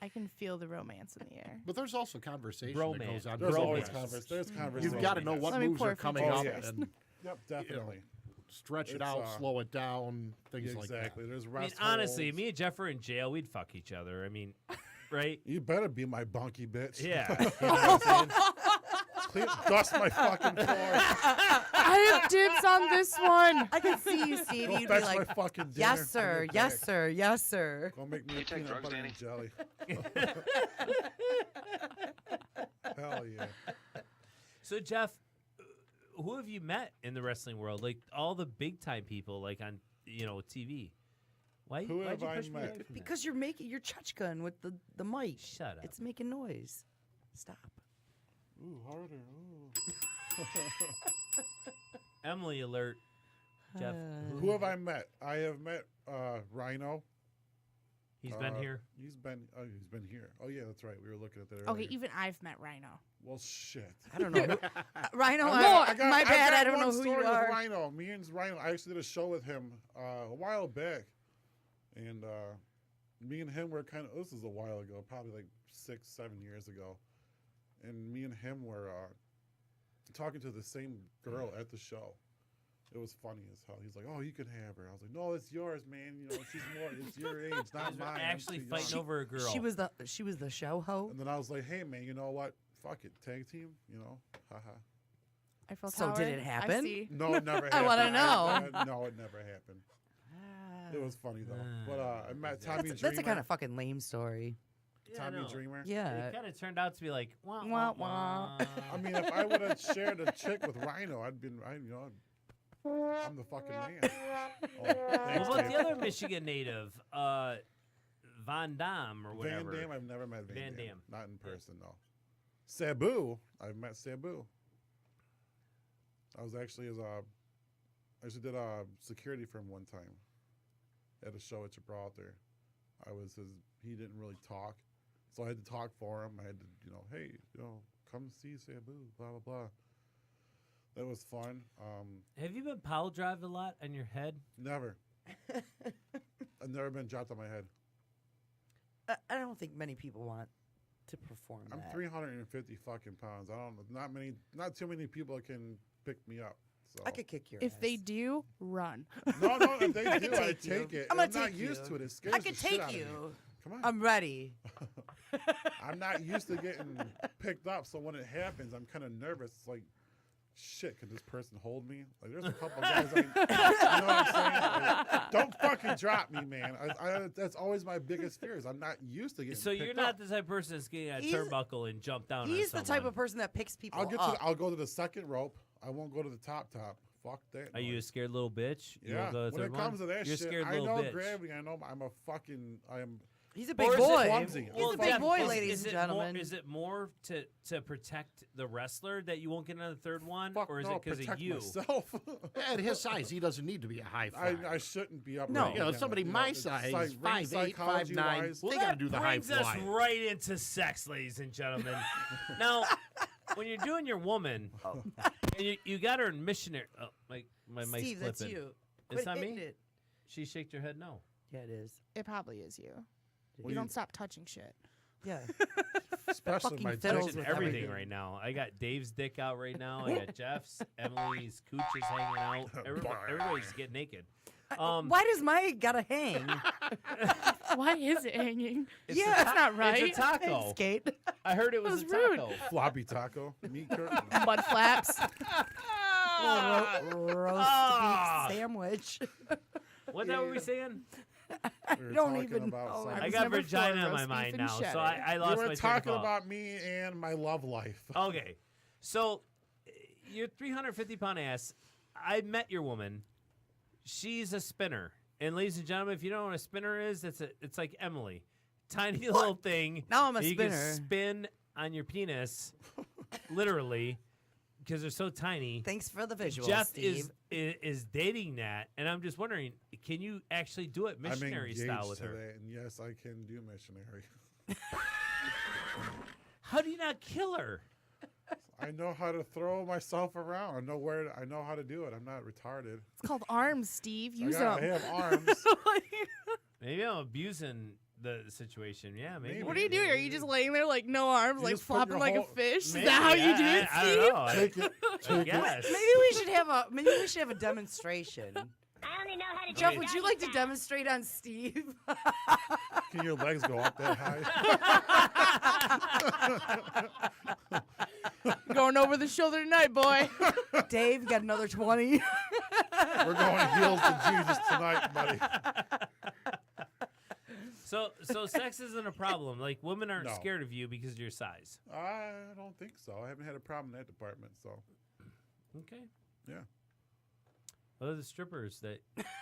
[SPEAKER 7] I can feel the romance in the air.
[SPEAKER 2] But there's also conversation
[SPEAKER 4] Bromance.
[SPEAKER 2] that goes on.
[SPEAKER 3] There's always
[SPEAKER 2] Bromance.
[SPEAKER 3] there's conversation.
[SPEAKER 2] You've got to know what
[SPEAKER 7] Let me
[SPEAKER 2] moves
[SPEAKER 7] pour
[SPEAKER 2] are
[SPEAKER 7] a few
[SPEAKER 2] coming
[SPEAKER 3] Oh,
[SPEAKER 2] up
[SPEAKER 3] yes.
[SPEAKER 2] and
[SPEAKER 3] Yep, definitely.
[SPEAKER 2] stretch it
[SPEAKER 3] It's,
[SPEAKER 2] out, slow it down, things
[SPEAKER 3] Yeah,
[SPEAKER 2] like
[SPEAKER 3] exactly.
[SPEAKER 2] that.
[SPEAKER 3] There's
[SPEAKER 4] I mean,
[SPEAKER 3] rest
[SPEAKER 4] honestly,
[SPEAKER 3] holds.
[SPEAKER 4] me and Jeff were in jail. We'd fuck each other. I mean, right?
[SPEAKER 3] You better be my bunkie bitch.
[SPEAKER 4] Yeah. You know what I'm saying?
[SPEAKER 3] Dust my fucking floor.
[SPEAKER 7] I have dibs on this one.
[SPEAKER 1] I can see you, Steve.
[SPEAKER 3] Go
[SPEAKER 1] You'd be
[SPEAKER 3] fetch
[SPEAKER 1] like,
[SPEAKER 3] my fucking dinner.
[SPEAKER 1] yes, sir.
[SPEAKER 3] Bring it
[SPEAKER 1] Yes,
[SPEAKER 3] back.
[SPEAKER 1] sir. Yes, sir.
[SPEAKER 3] Go make me
[SPEAKER 6] You
[SPEAKER 3] a
[SPEAKER 6] take
[SPEAKER 3] peanut
[SPEAKER 6] drugs,
[SPEAKER 3] butter
[SPEAKER 6] Danny?
[SPEAKER 3] and jelly. Hell yeah.
[SPEAKER 4] So, Jeff, who have you met in the wrestling world? Like all the big time people, like on TV. Why'd
[SPEAKER 3] Who
[SPEAKER 4] you
[SPEAKER 3] have I
[SPEAKER 4] push me
[SPEAKER 3] met?
[SPEAKER 4] away from that?
[SPEAKER 1] Because you're making your gun with the mic.
[SPEAKER 4] Shut up.
[SPEAKER 1] It's making noise. Stop.
[SPEAKER 3] Ooh, harder. Ooh.
[SPEAKER 4] Emily alert. Jeff,
[SPEAKER 3] Who have I met? I have met Rhino.
[SPEAKER 4] he's been here.
[SPEAKER 3] He's been here. Oh yeah, that's right. We were looking at that earlier.
[SPEAKER 7] Okay, even I've met Rhino.
[SPEAKER 3] Well, shit.
[SPEAKER 1] I don't know. Rhino,
[SPEAKER 3] I got-
[SPEAKER 1] my
[SPEAKER 3] I've
[SPEAKER 1] bad.
[SPEAKER 3] got
[SPEAKER 1] I don't
[SPEAKER 3] one
[SPEAKER 1] know who
[SPEAKER 3] story
[SPEAKER 1] you
[SPEAKER 3] with
[SPEAKER 1] are.
[SPEAKER 3] Rhino. Me and Rhino. I actually did a show with him a while back, and me and him were kind of. This was a while ago, probably like 6-7 years ago, and me and him were talking to the same girl at the show. It was funny as hell. He's like, "Oh, you can have her." I was like, "No, it's yours, man. You know, she's more. It's your age, not
[SPEAKER 4] He's
[SPEAKER 3] mine." I'm
[SPEAKER 4] actually
[SPEAKER 3] too
[SPEAKER 4] fighting
[SPEAKER 3] young."
[SPEAKER 4] over a girl.
[SPEAKER 1] She was the show hoe.
[SPEAKER 3] And then I was like, "Hey, man, you know what? Fuck it, tag team. You know, haha."
[SPEAKER 7] Eiffel
[SPEAKER 1] So
[SPEAKER 7] Tower.
[SPEAKER 1] did it
[SPEAKER 7] I
[SPEAKER 1] happen?
[SPEAKER 7] see.
[SPEAKER 3] No, it never happened.
[SPEAKER 1] I wanna know.
[SPEAKER 3] No, it never happened. It was funny though. But I met Tommy Dreamer.
[SPEAKER 1] That's a kind of fucking lame story.
[SPEAKER 3] Tommy
[SPEAKER 4] no.
[SPEAKER 3] Dreamer.
[SPEAKER 1] Yeah.
[SPEAKER 4] It kind of turned out to be like, wah,
[SPEAKER 1] Wah,
[SPEAKER 4] wah,
[SPEAKER 1] wah.
[SPEAKER 4] wah.
[SPEAKER 3] I mean, if I would have shared a chick with Rhino, I'm the fucking man. Oh,
[SPEAKER 4] What
[SPEAKER 3] thanks,
[SPEAKER 4] about
[SPEAKER 3] Dave.
[SPEAKER 4] the other Michigan native, Von Dam or
[SPEAKER 3] Van
[SPEAKER 4] whatever?
[SPEAKER 3] Damme? I've never met
[SPEAKER 4] Van
[SPEAKER 3] Van Damme.
[SPEAKER 4] Damme.
[SPEAKER 3] Not in person, no. Sabu. I've met Sabu. I was actually I actually did security for him one time at a show at Gibraltar. He didn't really talk, so I had to talk for him. I had to, hey, come see Sabu, blah blah blah. That was fun.
[SPEAKER 4] Have you been pile drived a lot on your head?
[SPEAKER 3] Never. I've never been dropped on my head.
[SPEAKER 1] I don't think many people want to perform
[SPEAKER 3] I'm
[SPEAKER 1] that.
[SPEAKER 3] 350 fucking pounds. Not too many people can pick me up. So.
[SPEAKER 1] I could kick your
[SPEAKER 7] If
[SPEAKER 1] ass.
[SPEAKER 7] they do, run.
[SPEAKER 3] No, if they do, I
[SPEAKER 1] take you.
[SPEAKER 3] take it.
[SPEAKER 1] I'm
[SPEAKER 3] I'm
[SPEAKER 1] gonna
[SPEAKER 3] not
[SPEAKER 1] take
[SPEAKER 3] used
[SPEAKER 1] you.
[SPEAKER 3] to it. It scares
[SPEAKER 1] I
[SPEAKER 3] the
[SPEAKER 1] could
[SPEAKER 3] shit
[SPEAKER 1] take
[SPEAKER 3] out of me.
[SPEAKER 1] you.
[SPEAKER 3] Come on.
[SPEAKER 1] I'm ready.
[SPEAKER 3] I'm not used to getting picked up, so when it happens, I'm kind of nervous. It's like, shit, can this person hold me? Like, there's a couple guys, you know what I'm saying? Like, don't fucking drop me, man. That's always my biggest fear. Is I'm not used to getting.
[SPEAKER 4] So you're
[SPEAKER 3] picked
[SPEAKER 4] not
[SPEAKER 3] up.
[SPEAKER 4] the type of person that's getting a
[SPEAKER 1] He's-
[SPEAKER 4] turnbuckle and jump down.
[SPEAKER 1] He's
[SPEAKER 4] on
[SPEAKER 1] the type
[SPEAKER 4] someone.
[SPEAKER 1] of person that picks people
[SPEAKER 3] I'll get
[SPEAKER 1] up.
[SPEAKER 3] I'll go to the second rope. I won't go to the top. Fuck that.
[SPEAKER 4] Are you a
[SPEAKER 3] noise.
[SPEAKER 4] scared little bitch? You
[SPEAKER 3] Yeah.
[SPEAKER 4] won't go to the
[SPEAKER 3] When it
[SPEAKER 4] third
[SPEAKER 3] comes
[SPEAKER 4] one?
[SPEAKER 3] to that
[SPEAKER 4] You're a
[SPEAKER 3] shit,
[SPEAKER 4] scared
[SPEAKER 3] I
[SPEAKER 4] little
[SPEAKER 3] know
[SPEAKER 4] bitch.
[SPEAKER 3] gravity. I know I am.
[SPEAKER 1] He's a big
[SPEAKER 4] Or is it
[SPEAKER 1] boy.
[SPEAKER 3] clumsy?
[SPEAKER 1] He's a big
[SPEAKER 4] Jeff,
[SPEAKER 1] boy,
[SPEAKER 4] is-
[SPEAKER 1] ladies
[SPEAKER 4] is
[SPEAKER 1] and
[SPEAKER 4] it more-
[SPEAKER 1] gentlemen.
[SPEAKER 4] is it more to protect the wrestler that you won't get on the third one,
[SPEAKER 3] Fuck
[SPEAKER 4] or is
[SPEAKER 3] no,
[SPEAKER 4] it because of
[SPEAKER 3] protect
[SPEAKER 4] you?
[SPEAKER 3] Myself.
[SPEAKER 2] At his size, he doesn't need to be a high five.
[SPEAKER 3] I shouldn't be up.
[SPEAKER 1] No.
[SPEAKER 3] right
[SPEAKER 2] You know,
[SPEAKER 3] now.
[SPEAKER 2] somebody
[SPEAKER 3] You know,
[SPEAKER 2] my
[SPEAKER 3] it's
[SPEAKER 2] size,
[SPEAKER 3] like ring
[SPEAKER 2] 5'8",
[SPEAKER 3] psychology
[SPEAKER 2] 5'9".
[SPEAKER 3] wise.
[SPEAKER 4] Well,
[SPEAKER 2] They gotta
[SPEAKER 4] that
[SPEAKER 2] do the high
[SPEAKER 4] brings us
[SPEAKER 2] fly.
[SPEAKER 4] right into sex, ladies and gentlemen. Now, when you're doing your woman, and you got her in missionary. Oh, my mic's
[SPEAKER 1] Steve, that's
[SPEAKER 4] flipping.
[SPEAKER 1] you.
[SPEAKER 4] It's
[SPEAKER 1] Quit
[SPEAKER 4] not me?
[SPEAKER 1] hitting it.
[SPEAKER 4] She shaked her head no.
[SPEAKER 1] Yeah, it is.
[SPEAKER 7] It probably is you.
[SPEAKER 3] Well,
[SPEAKER 7] You don't stop touching shit.
[SPEAKER 1] Yeah.
[SPEAKER 3] Especially
[SPEAKER 1] fucking
[SPEAKER 3] my
[SPEAKER 1] fiddles
[SPEAKER 3] dick.
[SPEAKER 4] Touching
[SPEAKER 1] with
[SPEAKER 4] everything
[SPEAKER 1] everything.
[SPEAKER 4] right now. I got Dave's dick out right now. I got Jeff's, Emily's cooch is hanging out. Everybody's getting naked.
[SPEAKER 1] Why does my gotta hang?
[SPEAKER 7] Why is it hanging?
[SPEAKER 4] It's
[SPEAKER 1] Yeah.
[SPEAKER 4] a
[SPEAKER 7] That's not right.
[SPEAKER 4] It's a taco.
[SPEAKER 1] Skate.
[SPEAKER 4] I heard it was a
[SPEAKER 7] That was rude.
[SPEAKER 4] taco.
[SPEAKER 3] Floppy taco. Meat curtain.
[SPEAKER 7] Mud flaps.
[SPEAKER 1] Roast
[SPEAKER 4] Ah.
[SPEAKER 1] beef sandwich.
[SPEAKER 4] What the hell were we saying?
[SPEAKER 3] We were
[SPEAKER 1] don't
[SPEAKER 3] talking
[SPEAKER 1] even
[SPEAKER 3] about
[SPEAKER 1] know.
[SPEAKER 3] something.
[SPEAKER 7] I
[SPEAKER 4] I
[SPEAKER 7] was
[SPEAKER 4] got
[SPEAKER 7] number
[SPEAKER 4] vagina
[SPEAKER 7] 4,
[SPEAKER 4] on my
[SPEAKER 7] roast
[SPEAKER 4] mind
[SPEAKER 7] beef
[SPEAKER 4] now,
[SPEAKER 7] and
[SPEAKER 4] so I
[SPEAKER 7] cheddar.
[SPEAKER 4] lost
[SPEAKER 3] We were
[SPEAKER 4] my train of
[SPEAKER 3] talking
[SPEAKER 4] thought.
[SPEAKER 3] about me and my love life.
[SPEAKER 4] Okay, so your 350-pound ass. I met your woman. She's a spinner, and ladies and gentlemen, if you don't know what a spinner is, it's like Emily, tiny little thing.
[SPEAKER 1] Now I'm a
[SPEAKER 4] that you
[SPEAKER 1] spinner.
[SPEAKER 4] can spin on your penis, literally, because they're so tiny.
[SPEAKER 1] Thanks for the visual,
[SPEAKER 4] Jeff
[SPEAKER 1] Steve.
[SPEAKER 4] is dating that, and I'm just wondering, can you actually do it missionary
[SPEAKER 3] I'm
[SPEAKER 4] style
[SPEAKER 3] engaged
[SPEAKER 4] with
[SPEAKER 3] to
[SPEAKER 4] her?
[SPEAKER 3] that, and yes, I can do missionary.
[SPEAKER 4] How do you not kill her?
[SPEAKER 3] I know how to throw myself around. I know how to do it. I'm not retarded.
[SPEAKER 7] It's called arms, Steve. Use
[SPEAKER 3] I
[SPEAKER 7] them.
[SPEAKER 3] have arms.
[SPEAKER 4] Maybe I'm abusing the situation. Yeah, maybe.
[SPEAKER 7] What are you doing? Are you just laying there like no arms,
[SPEAKER 3] You
[SPEAKER 7] like
[SPEAKER 3] just put
[SPEAKER 7] flopping
[SPEAKER 3] your
[SPEAKER 7] like a
[SPEAKER 3] whole-
[SPEAKER 7] fish? Is
[SPEAKER 4] Maybe.
[SPEAKER 7] that how you do
[SPEAKER 4] I-
[SPEAKER 7] it,
[SPEAKER 4] I
[SPEAKER 7] Steve?
[SPEAKER 4] don't know.
[SPEAKER 3] Take it.
[SPEAKER 4] I
[SPEAKER 3] Take it.
[SPEAKER 4] guess.
[SPEAKER 1] Maybe we should have a demonstration.
[SPEAKER 8] I only know how to do
[SPEAKER 1] Jeff, would you like to demonstrate on Steve?
[SPEAKER 3] Can your legs go up that high?
[SPEAKER 7] Going over the shoulder tonight, boy.
[SPEAKER 1] Dave, you got another 20.
[SPEAKER 3] We're going heels to Jesus tonight, buddy.
[SPEAKER 4] So sex isn't a problem. Like women aren't
[SPEAKER 3] No.
[SPEAKER 4] scared of you because of your size.
[SPEAKER 3] I don't think so. I haven't had a problem in that department. So
[SPEAKER 4] Okay.
[SPEAKER 3] yeah.
[SPEAKER 4] What are the strippers that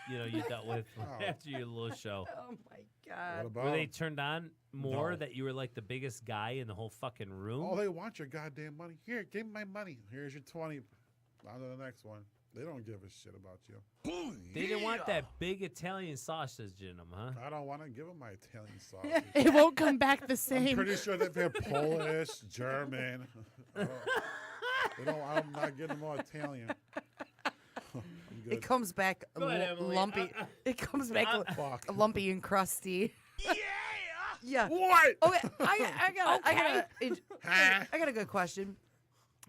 [SPEAKER 4] you dealt with
[SPEAKER 3] Oh.
[SPEAKER 4] after your little show?
[SPEAKER 1] Oh my
[SPEAKER 3] What
[SPEAKER 1] God.
[SPEAKER 3] about?
[SPEAKER 4] Were they turned on more
[SPEAKER 3] No.
[SPEAKER 4] that you were like the biggest guy in the whole fucking room?
[SPEAKER 3] Oh, they want your goddamn money. Here, give me my money. Here's your 20. On to the next one. They don't give a shit about you.
[SPEAKER 4] They didn't want that big Italian sausage in them, huh?
[SPEAKER 3] I don't want to give them my Italian sausage.
[SPEAKER 7] It won't come back the
[SPEAKER 3] I'm
[SPEAKER 7] same.
[SPEAKER 3] pretty sure they're Polish, German. I'm not getting them all Italian. I'm good.
[SPEAKER 1] It comes back
[SPEAKER 4] Go ahead, Emily.
[SPEAKER 1] lumpy. It comes back
[SPEAKER 3] Fuck.
[SPEAKER 1] lumpy and crusty. Yeah.
[SPEAKER 3] What?
[SPEAKER 1] Okay, I
[SPEAKER 3] Huh?
[SPEAKER 1] got a good question.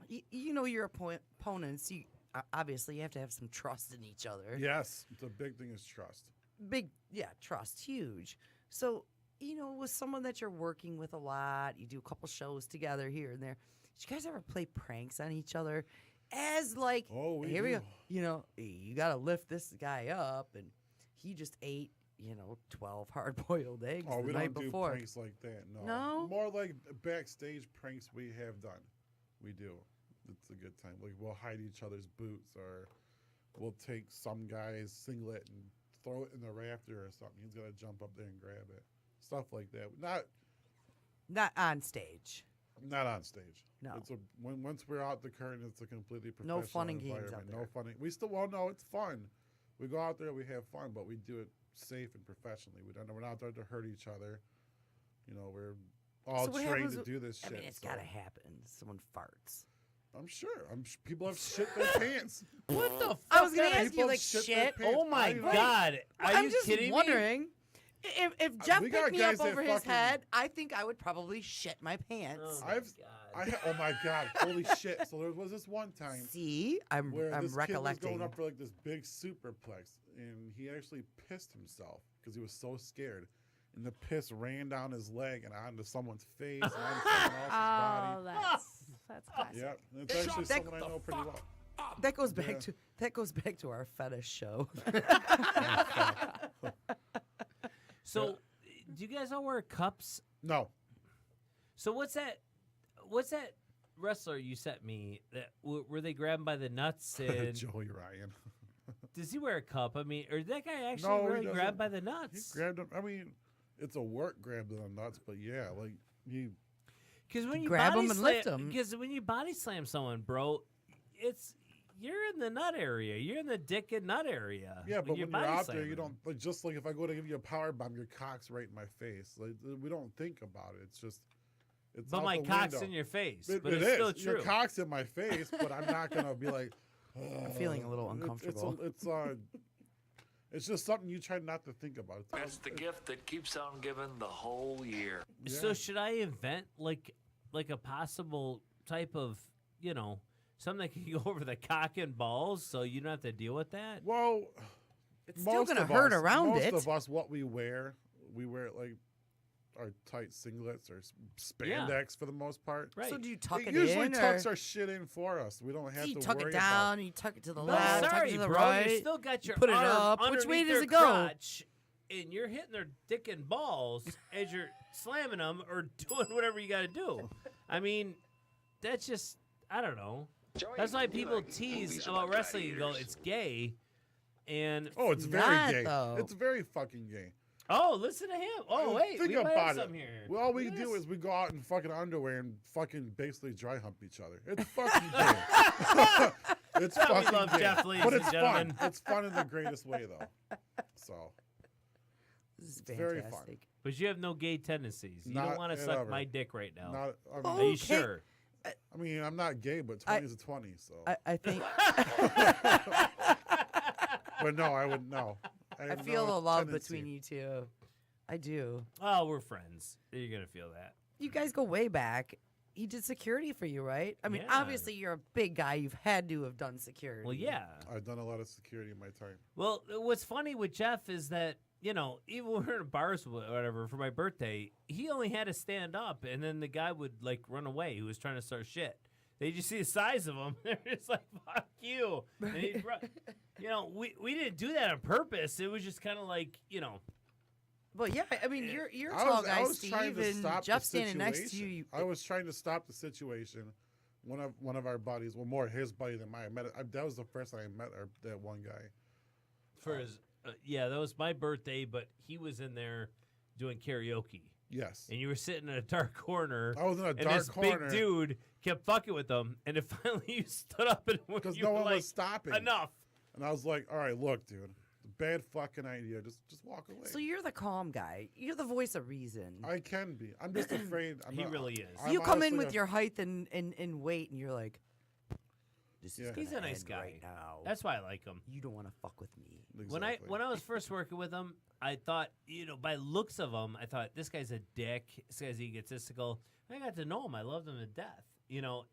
[SPEAKER 1] You know your opponents. Obviously you have to have some trust in each other.
[SPEAKER 3] Yes, the big thing is trust.
[SPEAKER 1] Trust, huge. So with someone that you're working with a lot, you do a couple shows together here and there. Did you guys ever play pranks on each other? As like,
[SPEAKER 3] Oh, we
[SPEAKER 1] here we
[SPEAKER 3] do.
[SPEAKER 1] go. You got to lift this guy up, and he just ate 12 hard-boiled eggs
[SPEAKER 3] Oh,
[SPEAKER 1] the
[SPEAKER 3] we
[SPEAKER 1] night
[SPEAKER 3] don't do
[SPEAKER 1] before.
[SPEAKER 3] pranks like that. No.
[SPEAKER 1] No?
[SPEAKER 3] More like backstage pranks we have done. We do. It's a good time. Like we'll hide each other's boots, or we'll take some guy's singlet and throw it in the rafter or something. He's gonna jump up there and grab it. Stuff like that.
[SPEAKER 1] Not on stage.
[SPEAKER 3] Not on stage.
[SPEAKER 1] No.
[SPEAKER 3] Once we're out the curtain, it's a completely
[SPEAKER 1] No
[SPEAKER 3] professional
[SPEAKER 1] fun and games out
[SPEAKER 3] environment.
[SPEAKER 1] there.
[SPEAKER 3] No fun. No, it's fun. We go out there, we have fun, but we do it safe and professionally. We're not out there to hurt each other. We're all
[SPEAKER 1] So what
[SPEAKER 3] trained
[SPEAKER 1] happens
[SPEAKER 3] to
[SPEAKER 1] with-
[SPEAKER 3] do this
[SPEAKER 1] I
[SPEAKER 3] shit.
[SPEAKER 1] mean, it's
[SPEAKER 3] so.
[SPEAKER 1] got to happen. Someone farts.
[SPEAKER 3] I'm sure. People have shit their pants.
[SPEAKER 4] What the fuck?
[SPEAKER 1] I was gonna
[SPEAKER 4] kind of-
[SPEAKER 1] ask you,
[SPEAKER 3] People
[SPEAKER 1] like,
[SPEAKER 3] shit their
[SPEAKER 1] shit.
[SPEAKER 3] pants.
[SPEAKER 4] Oh my
[SPEAKER 3] I know.
[SPEAKER 4] god! Are
[SPEAKER 1] I'm
[SPEAKER 4] you
[SPEAKER 1] just
[SPEAKER 4] kidding me?
[SPEAKER 1] wondering. If Jeff
[SPEAKER 3] we got
[SPEAKER 1] picked me up
[SPEAKER 3] guys that
[SPEAKER 1] over his
[SPEAKER 3] fucking-
[SPEAKER 1] head, I think I would probably shit my pants.
[SPEAKER 4] Oh my
[SPEAKER 3] Oh my god! Holy shit! So there was this one time
[SPEAKER 1] See, I'm
[SPEAKER 3] where this kid was
[SPEAKER 1] recollecting.
[SPEAKER 3] going up for like this big superplex, and he actually pissed himself because he was so scared, and the piss ran down his leg and onto someone's face and onto someone else's
[SPEAKER 7] Oh,
[SPEAKER 3] body.
[SPEAKER 7] that's classic.
[SPEAKER 3] Yep, and it's actually
[SPEAKER 1] That-
[SPEAKER 3] someone I know pretty well.
[SPEAKER 1] That goes back
[SPEAKER 3] Yeah.
[SPEAKER 1] to our fetish show.
[SPEAKER 4] So, do you guys all wear cups?
[SPEAKER 3] No,
[SPEAKER 4] So what's that wrestler you sent me that were they grabbed by the nuts and
[SPEAKER 3] Joey Ryan.
[SPEAKER 4] does he wear a cup? I mean, or did that guy actually
[SPEAKER 3] No, he
[SPEAKER 4] really
[SPEAKER 3] doesn't.
[SPEAKER 4] grab by the
[SPEAKER 3] He
[SPEAKER 4] nuts?
[SPEAKER 3] grabbed him. I mean, it's a work grab to the nuts, but yeah, like he.
[SPEAKER 4] Because when you
[SPEAKER 1] Grab
[SPEAKER 4] body
[SPEAKER 1] 'em and
[SPEAKER 4] slam,
[SPEAKER 1] lift 'em.
[SPEAKER 4] Because when you body slam someone, bro, you're in the nut area. You're in the dick and nut area.
[SPEAKER 3] Yeah, but when you're
[SPEAKER 4] body
[SPEAKER 3] out there, you
[SPEAKER 4] slamming.
[SPEAKER 3] don't like. Just like if I go to give you a power bomb, your cock's right in my face. Like we don't think about it. It's just. It's
[SPEAKER 4] But
[SPEAKER 3] out
[SPEAKER 4] my
[SPEAKER 3] the
[SPEAKER 4] cock's
[SPEAKER 3] window.
[SPEAKER 4] in your face.
[SPEAKER 3] It,
[SPEAKER 4] but
[SPEAKER 3] it
[SPEAKER 4] it's still
[SPEAKER 3] is.
[SPEAKER 4] true.
[SPEAKER 3] Your cock's in my face, but I'm not gonna be like.
[SPEAKER 1] I'm feeling a little uncomfortable.
[SPEAKER 3] It's just something you try not to think about.
[SPEAKER 10] It's the gift that keeps on giving the whole year.
[SPEAKER 4] So should I invent like a possible type of something that can go over the cock and balls so you don't have to deal with that?
[SPEAKER 3] Well,
[SPEAKER 1] It's still
[SPEAKER 3] most
[SPEAKER 1] gonna
[SPEAKER 3] of
[SPEAKER 1] hurt
[SPEAKER 3] us-
[SPEAKER 1] around it.
[SPEAKER 3] Most of us, what we wear like our tight singlets or spandex for the most part.
[SPEAKER 4] Right.
[SPEAKER 1] So do you tuck
[SPEAKER 3] It
[SPEAKER 1] it
[SPEAKER 3] usually
[SPEAKER 1] in,
[SPEAKER 3] tucks
[SPEAKER 1] or
[SPEAKER 3] our shit in for us. We don't have
[SPEAKER 1] you
[SPEAKER 3] to
[SPEAKER 1] tuck
[SPEAKER 3] worry
[SPEAKER 1] it down, you tuck it to the
[SPEAKER 4] No,
[SPEAKER 1] left, tuck
[SPEAKER 4] sorry,
[SPEAKER 1] it to the
[SPEAKER 4] bro.
[SPEAKER 1] right?
[SPEAKER 4] You still got your
[SPEAKER 1] put it
[SPEAKER 4] arm
[SPEAKER 1] up. Which
[SPEAKER 4] underneath
[SPEAKER 1] way does
[SPEAKER 4] their
[SPEAKER 1] it go?
[SPEAKER 4] crotch, and you're hitting their dick and balls as you're slamming them or doing whatever you got to do. I mean, that's just I don't know. That's why people tease about wrestling and go, it's gay. And
[SPEAKER 3] Oh, it's very
[SPEAKER 1] not,
[SPEAKER 3] gay.
[SPEAKER 1] though.
[SPEAKER 3] It's very fucking gay.
[SPEAKER 4] oh, listen to him. Oh, wait,
[SPEAKER 3] think
[SPEAKER 4] we might have
[SPEAKER 3] about it.
[SPEAKER 4] something here.
[SPEAKER 3] Well, all we
[SPEAKER 4] Yes.
[SPEAKER 3] do is we go out in fucking underwear and fucking basically dry hump each other. It's fucking gay. It's
[SPEAKER 4] We
[SPEAKER 3] fucking
[SPEAKER 4] love
[SPEAKER 3] gay.
[SPEAKER 4] Jeff, ladies
[SPEAKER 3] but
[SPEAKER 4] and
[SPEAKER 3] it's
[SPEAKER 4] gentlemen.
[SPEAKER 3] fun. It's fun in the greatest way, though. So
[SPEAKER 1] This is
[SPEAKER 3] It's very fun.
[SPEAKER 1] fantastic.
[SPEAKER 4] But you have no gay tendencies. You
[SPEAKER 3] Not
[SPEAKER 4] don't want to suck
[SPEAKER 3] ever.
[SPEAKER 4] my dick right now.
[SPEAKER 3] not.
[SPEAKER 4] Are you
[SPEAKER 1] Okay.
[SPEAKER 4] sure?
[SPEAKER 3] I mean, I'm not gay, but 20 is a 20. So,
[SPEAKER 1] I think
[SPEAKER 3] but no, I would no.
[SPEAKER 1] I
[SPEAKER 3] have
[SPEAKER 1] feel
[SPEAKER 3] no
[SPEAKER 1] the love
[SPEAKER 3] tendency.
[SPEAKER 1] between you two. I do.
[SPEAKER 4] Oh, we're friends. You're going to feel that.
[SPEAKER 1] You guys go way back. He did security for you, right? I mean,
[SPEAKER 4] Yeah.
[SPEAKER 1] obviously you're a big guy. You've had to have done security.
[SPEAKER 4] Well, yeah.
[SPEAKER 3] I've done a lot of security in my time.
[SPEAKER 4] Well, what's funny with Jeff is that, even when we were in bars or whatever for my birthday, he only had to stand up, and then the guy would, run away who was trying to start shit. They just see the size of him. They're just like, fuck you. And he'd we didn't do that on purpose. It was just kind of like,
[SPEAKER 1] But yeah, I mean, you're a
[SPEAKER 3] I
[SPEAKER 1] tall
[SPEAKER 3] was,
[SPEAKER 1] guy,
[SPEAKER 3] I was
[SPEAKER 1] Steve,
[SPEAKER 3] trying to
[SPEAKER 1] and
[SPEAKER 3] stop
[SPEAKER 1] Jeff
[SPEAKER 3] the
[SPEAKER 1] standing next to
[SPEAKER 3] situation.
[SPEAKER 1] you.
[SPEAKER 3] I was trying to stop the situation. One of our buddies, well, more his buddy than mine. That was the first time I met that one guy.
[SPEAKER 4] for his, that was my birthday, but he was in there doing karaoke.
[SPEAKER 3] Yes.
[SPEAKER 4] And you were sitting in a dark corner.
[SPEAKER 3] I was in a
[SPEAKER 4] and
[SPEAKER 3] dark
[SPEAKER 4] this
[SPEAKER 3] corner.
[SPEAKER 4] big dude kept fucking with them, and then finally you stood up and
[SPEAKER 3] Because
[SPEAKER 4] you
[SPEAKER 3] no
[SPEAKER 4] were
[SPEAKER 3] one
[SPEAKER 4] like,
[SPEAKER 3] was stopping.
[SPEAKER 4] enough.
[SPEAKER 3] And I was like, all right, look, dude. Bad fucking idea. Just walk away.
[SPEAKER 1] So you're the calm guy. You're the voice of reason.
[SPEAKER 3] I can be. I'm just afraid.
[SPEAKER 4] He really is.
[SPEAKER 3] I'm
[SPEAKER 1] you come in
[SPEAKER 3] honestly
[SPEAKER 1] with your height and weight, and you're like, "This is
[SPEAKER 3] Yeah.
[SPEAKER 4] He's a
[SPEAKER 1] gonna
[SPEAKER 4] nice
[SPEAKER 1] end
[SPEAKER 4] guy.
[SPEAKER 1] right now.
[SPEAKER 4] That's why I like him.
[SPEAKER 1] You don't want to fuck with me."
[SPEAKER 3] Exactly.
[SPEAKER 4] When I was first working with him, I thought, by looks of him, I thought this guy's a dick. This guy's egotistical. I got to know him. I loved him to death.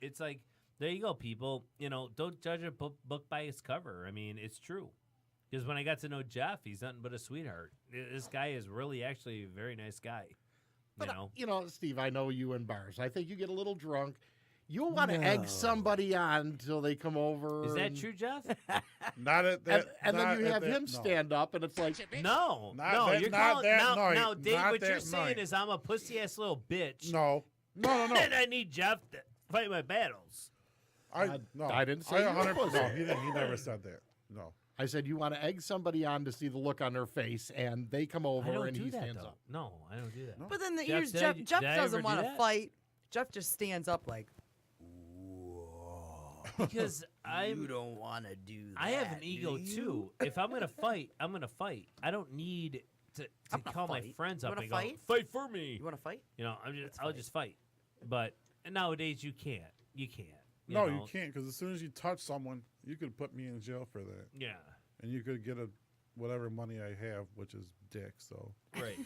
[SPEAKER 4] It's like, there you go, people. Don't judge a book by its cover. I mean, it's true. Because when I got to know Jeff, he's nothing but a sweetheart. This guy is really actually a very nice guy.
[SPEAKER 2] But, Steve, I know you in bars. I think you get a little drunk. You want to egg somebody on until they come over.
[SPEAKER 4] Is that
[SPEAKER 2] and-
[SPEAKER 4] true, Jeff?
[SPEAKER 3] Not at that.
[SPEAKER 2] And
[SPEAKER 3] not
[SPEAKER 2] then you
[SPEAKER 3] at
[SPEAKER 2] have
[SPEAKER 3] that-
[SPEAKER 2] him
[SPEAKER 3] no.
[SPEAKER 2] stand up, and it's like,
[SPEAKER 4] No,
[SPEAKER 3] Not
[SPEAKER 4] no,
[SPEAKER 3] that-
[SPEAKER 4] you're
[SPEAKER 3] not
[SPEAKER 4] calling
[SPEAKER 3] that
[SPEAKER 4] now.
[SPEAKER 3] night.
[SPEAKER 4] Now, Dave,
[SPEAKER 3] Not
[SPEAKER 4] what you're
[SPEAKER 3] that
[SPEAKER 4] saying
[SPEAKER 3] night.
[SPEAKER 4] is I'm a pussy ass little bitch.
[SPEAKER 3] No.
[SPEAKER 4] And I need Jeff to fight my battles.
[SPEAKER 3] No.
[SPEAKER 2] I didn't say you were
[SPEAKER 3] 100%.
[SPEAKER 2] pussy.
[SPEAKER 3] No, he never said that. No.
[SPEAKER 2] I said you want to egg somebody on to see the look on their face, and they come
[SPEAKER 4] I
[SPEAKER 2] over
[SPEAKER 4] don't
[SPEAKER 2] and
[SPEAKER 4] do
[SPEAKER 2] he
[SPEAKER 4] that
[SPEAKER 2] stands
[SPEAKER 4] though.
[SPEAKER 2] up.
[SPEAKER 4] No, I don't do that.
[SPEAKER 3] No.
[SPEAKER 1] But then
[SPEAKER 4] Jeff,
[SPEAKER 1] here's
[SPEAKER 4] did
[SPEAKER 1] Jeff.
[SPEAKER 4] I-
[SPEAKER 1] Jeff
[SPEAKER 4] did I
[SPEAKER 1] doesn't
[SPEAKER 4] ever do
[SPEAKER 1] want to
[SPEAKER 4] that?
[SPEAKER 1] fight. Jeff just stands up like,
[SPEAKER 4] Because
[SPEAKER 1] "You don't want to do that."
[SPEAKER 4] I have an ego
[SPEAKER 1] do you?"
[SPEAKER 4] too. If I'm gonna fight, I'm gonna fight. I don't need to
[SPEAKER 1] I'm gonna
[SPEAKER 4] call my
[SPEAKER 1] fight.
[SPEAKER 4] friends
[SPEAKER 1] You
[SPEAKER 4] up
[SPEAKER 1] wanna
[SPEAKER 4] and go,
[SPEAKER 1] fight?
[SPEAKER 4] fight for me.
[SPEAKER 1] You want to fight?
[SPEAKER 4] I'll just fight. But nowadays you can't. You can't.
[SPEAKER 3] No,
[SPEAKER 4] know.
[SPEAKER 3] you can't, because as soon as you touch someone, you could put me in jail for that,
[SPEAKER 4] Yeah.
[SPEAKER 3] and you could get whatever money I have, which is dick. So
[SPEAKER 4] Right.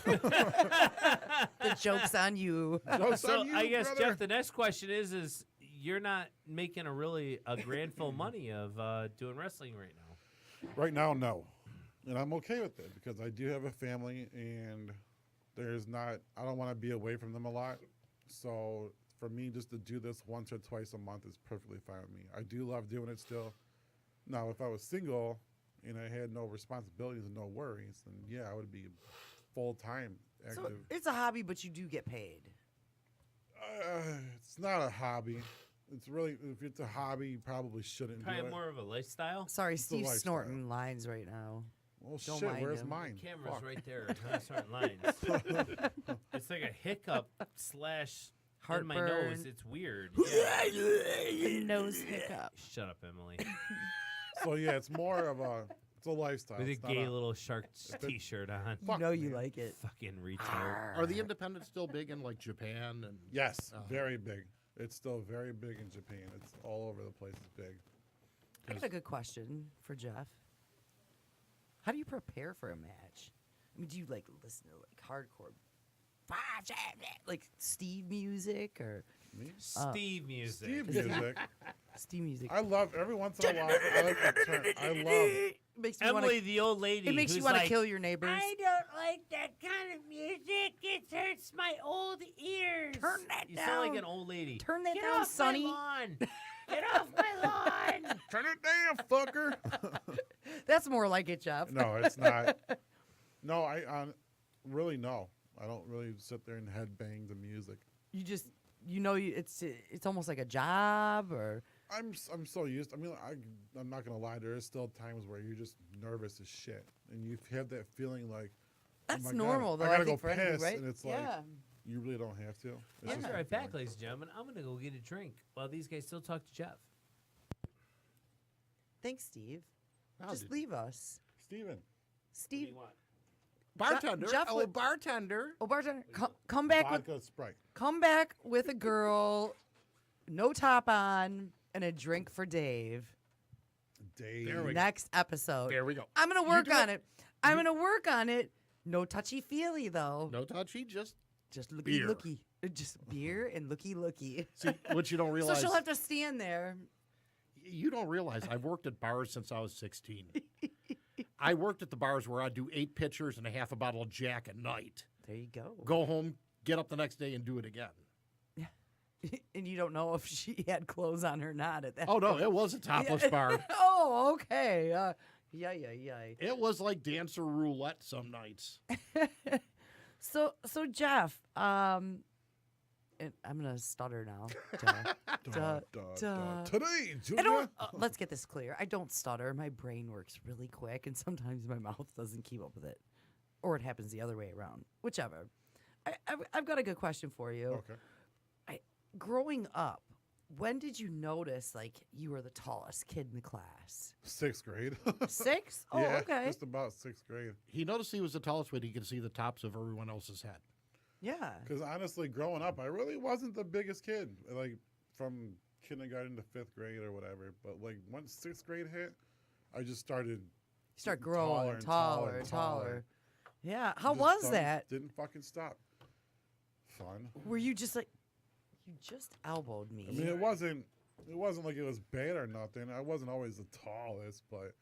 [SPEAKER 1] The joke's on you.
[SPEAKER 3] Joke's
[SPEAKER 4] So
[SPEAKER 3] on you,
[SPEAKER 4] I guess
[SPEAKER 3] brother.
[SPEAKER 4] Jeff, the next question is you're not making a grand full money of doing wrestling right now.
[SPEAKER 3] Right now, no, and I'm okay with it because I do have a family, and I don't want to be away from them a lot. So for me, just to do this once or twice a month is perfectly fine with me. I do love doing it still. Now, if I was single and I had no responsibilities and no worries, then yeah, I would be full-time active.
[SPEAKER 1] So it's a hobby, but you do get paid.
[SPEAKER 3] It's not a hobby. It's really, if it's a hobby, you probably shouldn't
[SPEAKER 4] Probably
[SPEAKER 3] do it.
[SPEAKER 4] more of a lifestyle.
[SPEAKER 1] Sorry,
[SPEAKER 3] a
[SPEAKER 1] Steve's
[SPEAKER 3] lifestyle.
[SPEAKER 1] snorting lines right now.
[SPEAKER 3] Well,
[SPEAKER 1] Don't
[SPEAKER 3] shit,
[SPEAKER 1] mind
[SPEAKER 3] where's
[SPEAKER 1] him.
[SPEAKER 3] mine?
[SPEAKER 4] The camera's
[SPEAKER 3] Fuck.
[SPEAKER 4] right there. Certain lines. It's like a hiccup / in my nose.
[SPEAKER 1] Heartburn.
[SPEAKER 4] It's weird.
[SPEAKER 7] A nose hiccup.
[SPEAKER 4] Shut up, Emily.
[SPEAKER 3] So yeah, it's more of it's a lifestyle.
[SPEAKER 4] With a
[SPEAKER 3] It's not
[SPEAKER 4] gay little shark
[SPEAKER 3] it-
[SPEAKER 4] T-shirt on.
[SPEAKER 1] You
[SPEAKER 3] Fuck,
[SPEAKER 1] know you
[SPEAKER 3] man.
[SPEAKER 1] like it.
[SPEAKER 4] Fucking retard.
[SPEAKER 2] Are the independents still big in like Japan and?
[SPEAKER 3] Yes, very big. It's still very big in Japan. It's all over the place. It's big.
[SPEAKER 1] I got a good question for Jeff. How do you prepare for a match? I mean, do you like listen to like hardcore, like Steve music or
[SPEAKER 3] Me?
[SPEAKER 4] Steve music.
[SPEAKER 3] Steve music.
[SPEAKER 1] Steve music?
[SPEAKER 3] I love every once in a while. I like to turn. I love.
[SPEAKER 1] Makes me want
[SPEAKER 4] Emily,
[SPEAKER 1] to.
[SPEAKER 4] the old lady.
[SPEAKER 1] It makes you
[SPEAKER 4] who's
[SPEAKER 1] want to
[SPEAKER 4] like,
[SPEAKER 1] kill your neighbors.
[SPEAKER 4] don't like that kind of music. It hurts my old ears.
[SPEAKER 1] Turn that
[SPEAKER 4] You sound like
[SPEAKER 1] down.
[SPEAKER 4] an old lady.
[SPEAKER 1] Turn that
[SPEAKER 4] Get
[SPEAKER 1] down,
[SPEAKER 4] off
[SPEAKER 1] Sonny.
[SPEAKER 4] my lawn. Get off my lawn.
[SPEAKER 3] Turn it down, fucker.
[SPEAKER 1] That's more like it, Jeff.
[SPEAKER 3] No, it's not. No, I really no. I don't really sit there and headbang the music.
[SPEAKER 1] You just, it's almost like a job, or
[SPEAKER 3] I'm so used. I mean, I'm not gonna lie. There is still times where you're just nervous as shit, and you have that feeling like
[SPEAKER 1] that's
[SPEAKER 3] my God,
[SPEAKER 1] normal, though.
[SPEAKER 3] I gotta
[SPEAKER 1] think
[SPEAKER 3] go
[SPEAKER 1] for anything,
[SPEAKER 3] piss,
[SPEAKER 1] right?
[SPEAKER 3] and it's like
[SPEAKER 1] yeah.
[SPEAKER 3] you really don't have to. It's
[SPEAKER 4] We'll
[SPEAKER 3] just
[SPEAKER 4] be
[SPEAKER 3] a
[SPEAKER 4] right back,
[SPEAKER 3] feeling.
[SPEAKER 4] ladies and gentlemen. I'm gonna go get a drink while these guys still talk to Jeff.
[SPEAKER 1] Thanks, Steve.
[SPEAKER 2] Wow,
[SPEAKER 1] Just
[SPEAKER 2] dude.
[SPEAKER 1] leave us,
[SPEAKER 3] Steven.
[SPEAKER 1] Steve.
[SPEAKER 2] Bartender.
[SPEAKER 1] Jeff
[SPEAKER 2] Oh,
[SPEAKER 1] would-
[SPEAKER 2] bartender.
[SPEAKER 1] Oh, bartender, come back with
[SPEAKER 3] Vodka Sprite.
[SPEAKER 1] come back with a girl, no top on, and a drink for Dave.
[SPEAKER 3] Dave.
[SPEAKER 2] There we go.
[SPEAKER 1] Next episode.
[SPEAKER 2] There we go.
[SPEAKER 1] I'm gonna work
[SPEAKER 2] do
[SPEAKER 1] on it. I'm gonna work on it. No touchy feely though.
[SPEAKER 2] No touchy, just
[SPEAKER 1] Just looky
[SPEAKER 2] beer.
[SPEAKER 1] looky. Just beer and looky.
[SPEAKER 2] see what you don't
[SPEAKER 1] So
[SPEAKER 2] realize.
[SPEAKER 1] she'll have to stand there.
[SPEAKER 2] You don't realize I've worked at bars since I was 16. I worked at the bars where I'd do 8 pitchers and a half a bottle of Jack a night.
[SPEAKER 1] There you go.
[SPEAKER 2] Go home, get up the next day, and do it again.
[SPEAKER 1] And you don't know if she had clothes on or not at that.
[SPEAKER 2] Oh no,
[SPEAKER 1] point.
[SPEAKER 2] it was a topless
[SPEAKER 1] Yeah.
[SPEAKER 2] bar.
[SPEAKER 1] Oh, okay. Yeah.
[SPEAKER 2] It was like dancer roulette some nights.
[SPEAKER 1] So Jeff, and I'm gonna stutter now. Duh.
[SPEAKER 3] Today,
[SPEAKER 1] I
[SPEAKER 3] Junior.
[SPEAKER 1] don't. Let's get this clear. I don't stutter. My brain works really quick, and sometimes my mouth doesn't keep up with it, or it happens the other way around. Whichever. I've got a good question for you.
[SPEAKER 3] Okay.
[SPEAKER 1] Growing up, when did you notice like you were the tallest kid in the class?
[SPEAKER 3] 6th grade.
[SPEAKER 1] 6? Oh,
[SPEAKER 3] yeah,
[SPEAKER 1] okay.
[SPEAKER 3] just about 6th grade.
[SPEAKER 2] He noticed he was the tallest when he could see the tops of everyone else's head.
[SPEAKER 1] Yeah.
[SPEAKER 3] Because honestly, growing up, I really wasn't the biggest kid. Like from kindergarten to 5th grade or whatever. But like once 6th grade hit, I just started.
[SPEAKER 1] Start
[SPEAKER 3] getting
[SPEAKER 1] growing
[SPEAKER 3] and
[SPEAKER 1] taller.
[SPEAKER 3] and taller.
[SPEAKER 1] Yeah. How
[SPEAKER 3] Just
[SPEAKER 1] was
[SPEAKER 3] done-
[SPEAKER 1] that?
[SPEAKER 3] Didn't fucking stop. Fun.
[SPEAKER 1] Were you just like, you just elbowed me?
[SPEAKER 3] I mean, it wasn't like it was bad or nothing. I wasn't always the tallest, but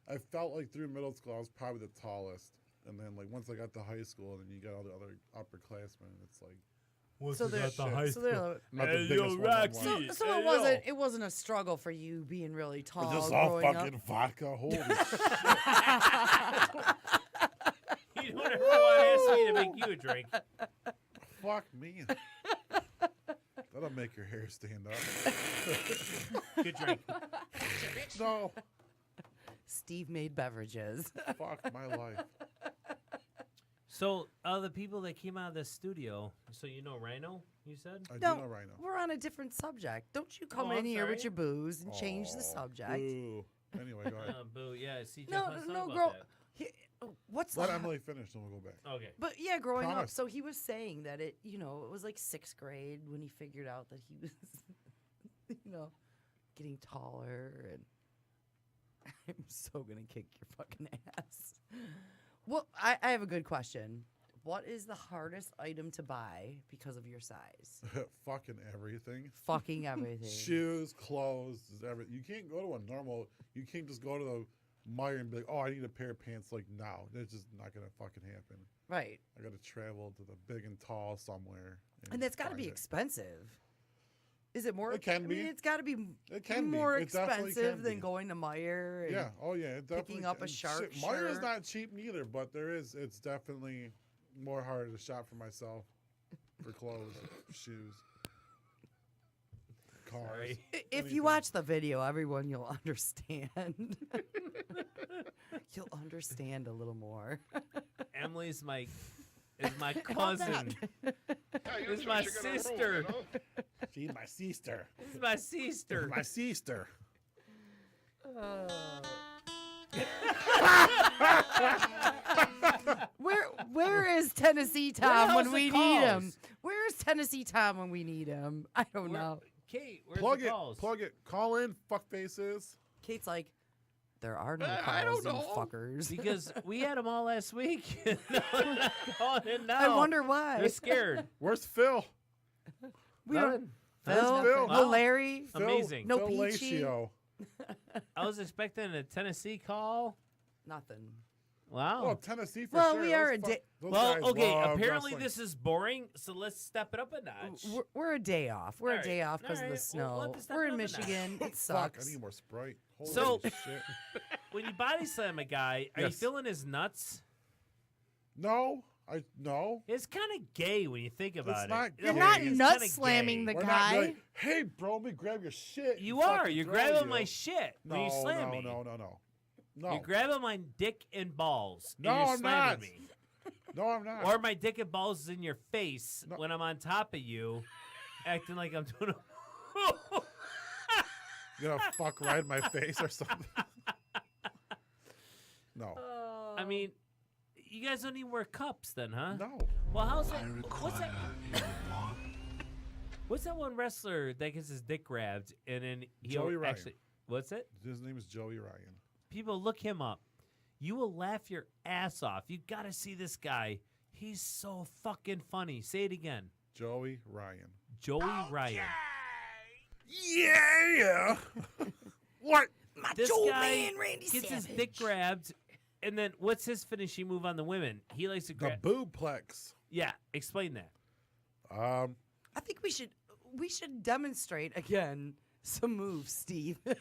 [SPEAKER 3] I felt like through middle school I was probably the tallest. And then like once I got to high school, and then you got all the other upperclassmen, it's like
[SPEAKER 1] so they're, so they're
[SPEAKER 3] not the biggest one on one.
[SPEAKER 1] so it wasn't a struggle for you being really tall.
[SPEAKER 3] But just all
[SPEAKER 1] growing
[SPEAKER 3] fucking
[SPEAKER 1] up.
[SPEAKER 3] vodka. Holy shit.
[SPEAKER 4] You don't ever want to ask me to make you a drink.
[SPEAKER 3] Fuck me. That'll make your hair stand up.
[SPEAKER 4] Good drink.
[SPEAKER 3] No.
[SPEAKER 1] Steve made beverages.
[SPEAKER 3] Fuck my life.
[SPEAKER 4] So, the people that came out of the studio, so you know Rhino, you said?
[SPEAKER 3] I
[SPEAKER 1] No,
[SPEAKER 3] do know Rhino.
[SPEAKER 1] we're on a different subject. Don't you come
[SPEAKER 4] Oh,
[SPEAKER 1] in
[SPEAKER 4] I'm
[SPEAKER 1] here with
[SPEAKER 4] sorry.
[SPEAKER 1] your booze and change the
[SPEAKER 3] Oh,
[SPEAKER 1] subject.
[SPEAKER 3] Boo. Anyway, go ahead.
[SPEAKER 4] Boo, yeah, see, Jeff
[SPEAKER 1] No,
[SPEAKER 4] wants to
[SPEAKER 1] no,
[SPEAKER 4] talk about
[SPEAKER 1] girl.
[SPEAKER 4] that.
[SPEAKER 1] What's
[SPEAKER 3] Let
[SPEAKER 1] the-
[SPEAKER 3] Emily finish, then we'll go back.
[SPEAKER 4] Okay.
[SPEAKER 1] But yeah, growing up.
[SPEAKER 3] Promise.
[SPEAKER 1] So he was saying that it was like 6th grade when he figured out that he was getting taller, and I'm so gonna kick your fucking ass. Well, I have a good question. What is the hardest item to buy because of your size?
[SPEAKER 3] Fucking everything.
[SPEAKER 1] Fucking everything.
[SPEAKER 3] Shoes, clothes, everything. You can't go to a normal. You can't just go to the Meijer and be like, "Oh, I need a pair of pants." Like, no, that's just not gonna fucking happen.
[SPEAKER 1] Right.
[SPEAKER 3] I got to travel to the big and tall somewhere,
[SPEAKER 1] And that's got to
[SPEAKER 3] find
[SPEAKER 1] be
[SPEAKER 3] it.
[SPEAKER 1] expensive. Is it more?
[SPEAKER 3] It can be.
[SPEAKER 1] I mean, it's got to be
[SPEAKER 3] It can be.
[SPEAKER 1] more
[SPEAKER 3] It definitely
[SPEAKER 1] expensive
[SPEAKER 3] can
[SPEAKER 1] than
[SPEAKER 3] be.
[SPEAKER 1] going to Meijer. And
[SPEAKER 3] Yeah. Oh yeah. It definitely
[SPEAKER 1] picking up a
[SPEAKER 3] and
[SPEAKER 1] shark
[SPEAKER 3] Meijer's
[SPEAKER 1] shirt.
[SPEAKER 3] not cheap neither, but there is. It's definitely more harder to shop for myself for clothes, shoes, cars.
[SPEAKER 4] Sorry.
[SPEAKER 1] If
[SPEAKER 3] anything.
[SPEAKER 1] you watch the video, everyone, you'll understand. You'll understand a little more.
[SPEAKER 4] Emily's is my cousin.
[SPEAKER 9] Yeah, you
[SPEAKER 4] It's my
[SPEAKER 9] should get a room,
[SPEAKER 4] sister.
[SPEAKER 3] She's my sister.
[SPEAKER 4] This is my sister.
[SPEAKER 3] My sister.
[SPEAKER 1] Where is Tennessee Tom when
[SPEAKER 4] else
[SPEAKER 1] we
[SPEAKER 4] it
[SPEAKER 1] need him?
[SPEAKER 4] calls?
[SPEAKER 1] Where is Tennessee Tom when we need him? I don't know.
[SPEAKER 4] Kate, where's
[SPEAKER 3] Plug
[SPEAKER 4] the
[SPEAKER 3] it.
[SPEAKER 4] calls?
[SPEAKER 3] Plug it. Call in. Fuck faces.
[SPEAKER 1] Kate's like, there are no
[SPEAKER 2] I
[SPEAKER 1] calls,
[SPEAKER 2] don't
[SPEAKER 1] you
[SPEAKER 2] know.
[SPEAKER 1] fuckers.
[SPEAKER 4] Because we had them all last week. No, they're not calling in now.
[SPEAKER 1] I wonder why.
[SPEAKER 4] They're scared.
[SPEAKER 3] Where's Phil?
[SPEAKER 1] We don't.
[SPEAKER 4] Nothing.
[SPEAKER 1] Phil,
[SPEAKER 3] Phil?
[SPEAKER 1] no
[SPEAKER 4] Wow.
[SPEAKER 1] Larry,
[SPEAKER 3] Phil-
[SPEAKER 4] Amazing.
[SPEAKER 1] No
[SPEAKER 3] Phil
[SPEAKER 1] Peachy?
[SPEAKER 3] Lacio.
[SPEAKER 4] I was expecting a Tennessee call.
[SPEAKER 1] nothing.
[SPEAKER 4] Wow.
[SPEAKER 3] Oh, Tennessee for
[SPEAKER 1] Well,
[SPEAKER 3] sure.
[SPEAKER 1] we are
[SPEAKER 3] Those
[SPEAKER 1] a
[SPEAKER 3] fu-
[SPEAKER 1] di-
[SPEAKER 3] those
[SPEAKER 4] Well,
[SPEAKER 3] guys
[SPEAKER 4] okay.
[SPEAKER 3] love
[SPEAKER 4] Apparently,
[SPEAKER 3] wrestling.
[SPEAKER 4] this is boring, so let's step it up a notch.
[SPEAKER 1] We're a day off. We're
[SPEAKER 4] All
[SPEAKER 1] a
[SPEAKER 4] right.
[SPEAKER 1] day off because
[SPEAKER 4] All
[SPEAKER 1] of the
[SPEAKER 4] right. Well,
[SPEAKER 1] snow.
[SPEAKER 4] we'll have to step
[SPEAKER 1] We're
[SPEAKER 4] it
[SPEAKER 1] in
[SPEAKER 4] up a notch.
[SPEAKER 1] Michigan. It
[SPEAKER 3] Fuck, I
[SPEAKER 1] sucks.
[SPEAKER 3] need more Sprite. Holy
[SPEAKER 4] So-
[SPEAKER 3] shit.
[SPEAKER 4] When you body slam a guy, are you
[SPEAKER 3] Yes.
[SPEAKER 4] feeling his nuts?
[SPEAKER 3] No.
[SPEAKER 4] It's kind of gay when you think about
[SPEAKER 3] not
[SPEAKER 4] it.
[SPEAKER 3] gay.
[SPEAKER 7] You're
[SPEAKER 3] Yeah,
[SPEAKER 7] not
[SPEAKER 3] it's
[SPEAKER 7] nut
[SPEAKER 4] kinda
[SPEAKER 7] slamming
[SPEAKER 4] gay.
[SPEAKER 7] the
[SPEAKER 3] We're
[SPEAKER 7] guy.
[SPEAKER 3] not like, hey, bro, let me grab your shit.
[SPEAKER 4] You
[SPEAKER 3] and
[SPEAKER 4] are.
[SPEAKER 3] fucking
[SPEAKER 4] You're
[SPEAKER 3] throw
[SPEAKER 4] grabbing
[SPEAKER 3] you.
[SPEAKER 4] my shit when you slam me.
[SPEAKER 3] No.
[SPEAKER 4] You're grabbing my dick and balls.
[SPEAKER 3] No,
[SPEAKER 4] and you're
[SPEAKER 3] I'm
[SPEAKER 4] slamming
[SPEAKER 3] not.
[SPEAKER 4] me.
[SPEAKER 3] No, I'm not.
[SPEAKER 4] Or my dick and balls is in your face
[SPEAKER 3] No.
[SPEAKER 4] when I'm on top of you, acting like I'm doing a.
[SPEAKER 3] You gonna fuck right in my face or something? No.
[SPEAKER 4] I mean, you guys don't even wear cups then, huh?
[SPEAKER 3] No.
[SPEAKER 4] Well, how's that? What's that? What's that one wrestler that gets his dick grabbed and then he
[SPEAKER 3] Joey Ryan.
[SPEAKER 4] actually? What's it?
[SPEAKER 3] His name is Joey Ryan.
[SPEAKER 4] People look him up. You will laugh your ass off. You got to see this guy. He's so fucking funny. Say it again.
[SPEAKER 3] Joey Ryan.
[SPEAKER 4] Joey Ryan.
[SPEAKER 3] Yeah. What?
[SPEAKER 4] This
[SPEAKER 1] Macho
[SPEAKER 4] guy
[SPEAKER 1] Man Randy
[SPEAKER 4] gets his
[SPEAKER 1] Savage.
[SPEAKER 4] dick grabbed, and then what's his finishing move on the women? He likes to
[SPEAKER 3] The
[SPEAKER 4] grab.
[SPEAKER 3] boobplex.
[SPEAKER 4] Yeah, explain that.
[SPEAKER 1] I think we should demonstrate again some moves, Steve.
[SPEAKER 3] Do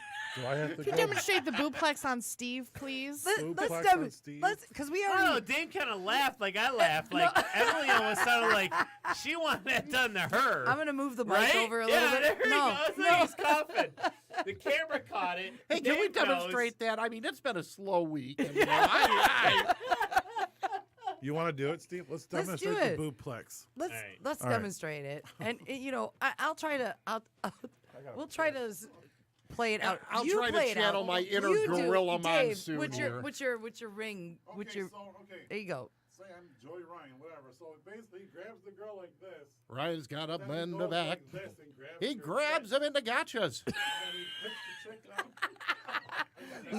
[SPEAKER 3] I have to
[SPEAKER 7] Can you
[SPEAKER 3] go?
[SPEAKER 7] demonstrate the boobplex on Steve, please?
[SPEAKER 3] Boobplex on Steve?
[SPEAKER 1] Because we
[SPEAKER 4] I don't know.
[SPEAKER 1] already.
[SPEAKER 4] Dane kind of laughed like I laughed. Like Emily almost sounded like she wanted that done to her.
[SPEAKER 1] I'm gonna move the mic
[SPEAKER 4] right?
[SPEAKER 1] over a
[SPEAKER 4] yeah,
[SPEAKER 1] little bit.
[SPEAKER 4] There
[SPEAKER 1] No,
[SPEAKER 4] he goes.
[SPEAKER 1] no.
[SPEAKER 4] He's coughing. The camera caught it.
[SPEAKER 2] Hey, can we
[SPEAKER 4] Dave knows.
[SPEAKER 2] demonstrate that? I mean, it's been a slow week. And, you know, I
[SPEAKER 3] You want to do it, Steve? Let's
[SPEAKER 1] Let's
[SPEAKER 3] demonstrate
[SPEAKER 1] do it.
[SPEAKER 3] the boobplex.
[SPEAKER 1] Let's
[SPEAKER 4] All right.
[SPEAKER 1] let's
[SPEAKER 3] All right.
[SPEAKER 1] demonstrate it, and I'll try to. We'll try to play it out.
[SPEAKER 2] I'll
[SPEAKER 1] You
[SPEAKER 2] try to
[SPEAKER 1] play it
[SPEAKER 2] channel
[SPEAKER 1] out.
[SPEAKER 2] my inner
[SPEAKER 1] You do.
[SPEAKER 2] gorilla
[SPEAKER 1] Dave,
[SPEAKER 2] monsoon
[SPEAKER 1] What's
[SPEAKER 2] here.
[SPEAKER 1] your ring? What's your?
[SPEAKER 3] okay.
[SPEAKER 1] There you go.
[SPEAKER 3] Say I'm Joey Ryan, whatever. So basically, he grabs the girl like this.
[SPEAKER 2] Ryan's got up
[SPEAKER 3] then he
[SPEAKER 2] in the
[SPEAKER 3] goes
[SPEAKER 2] back.
[SPEAKER 3] like this and grabs
[SPEAKER 2] He
[SPEAKER 3] her
[SPEAKER 2] grabs
[SPEAKER 3] tits,
[SPEAKER 2] him into gotchas.
[SPEAKER 3] and then he picks the chick up.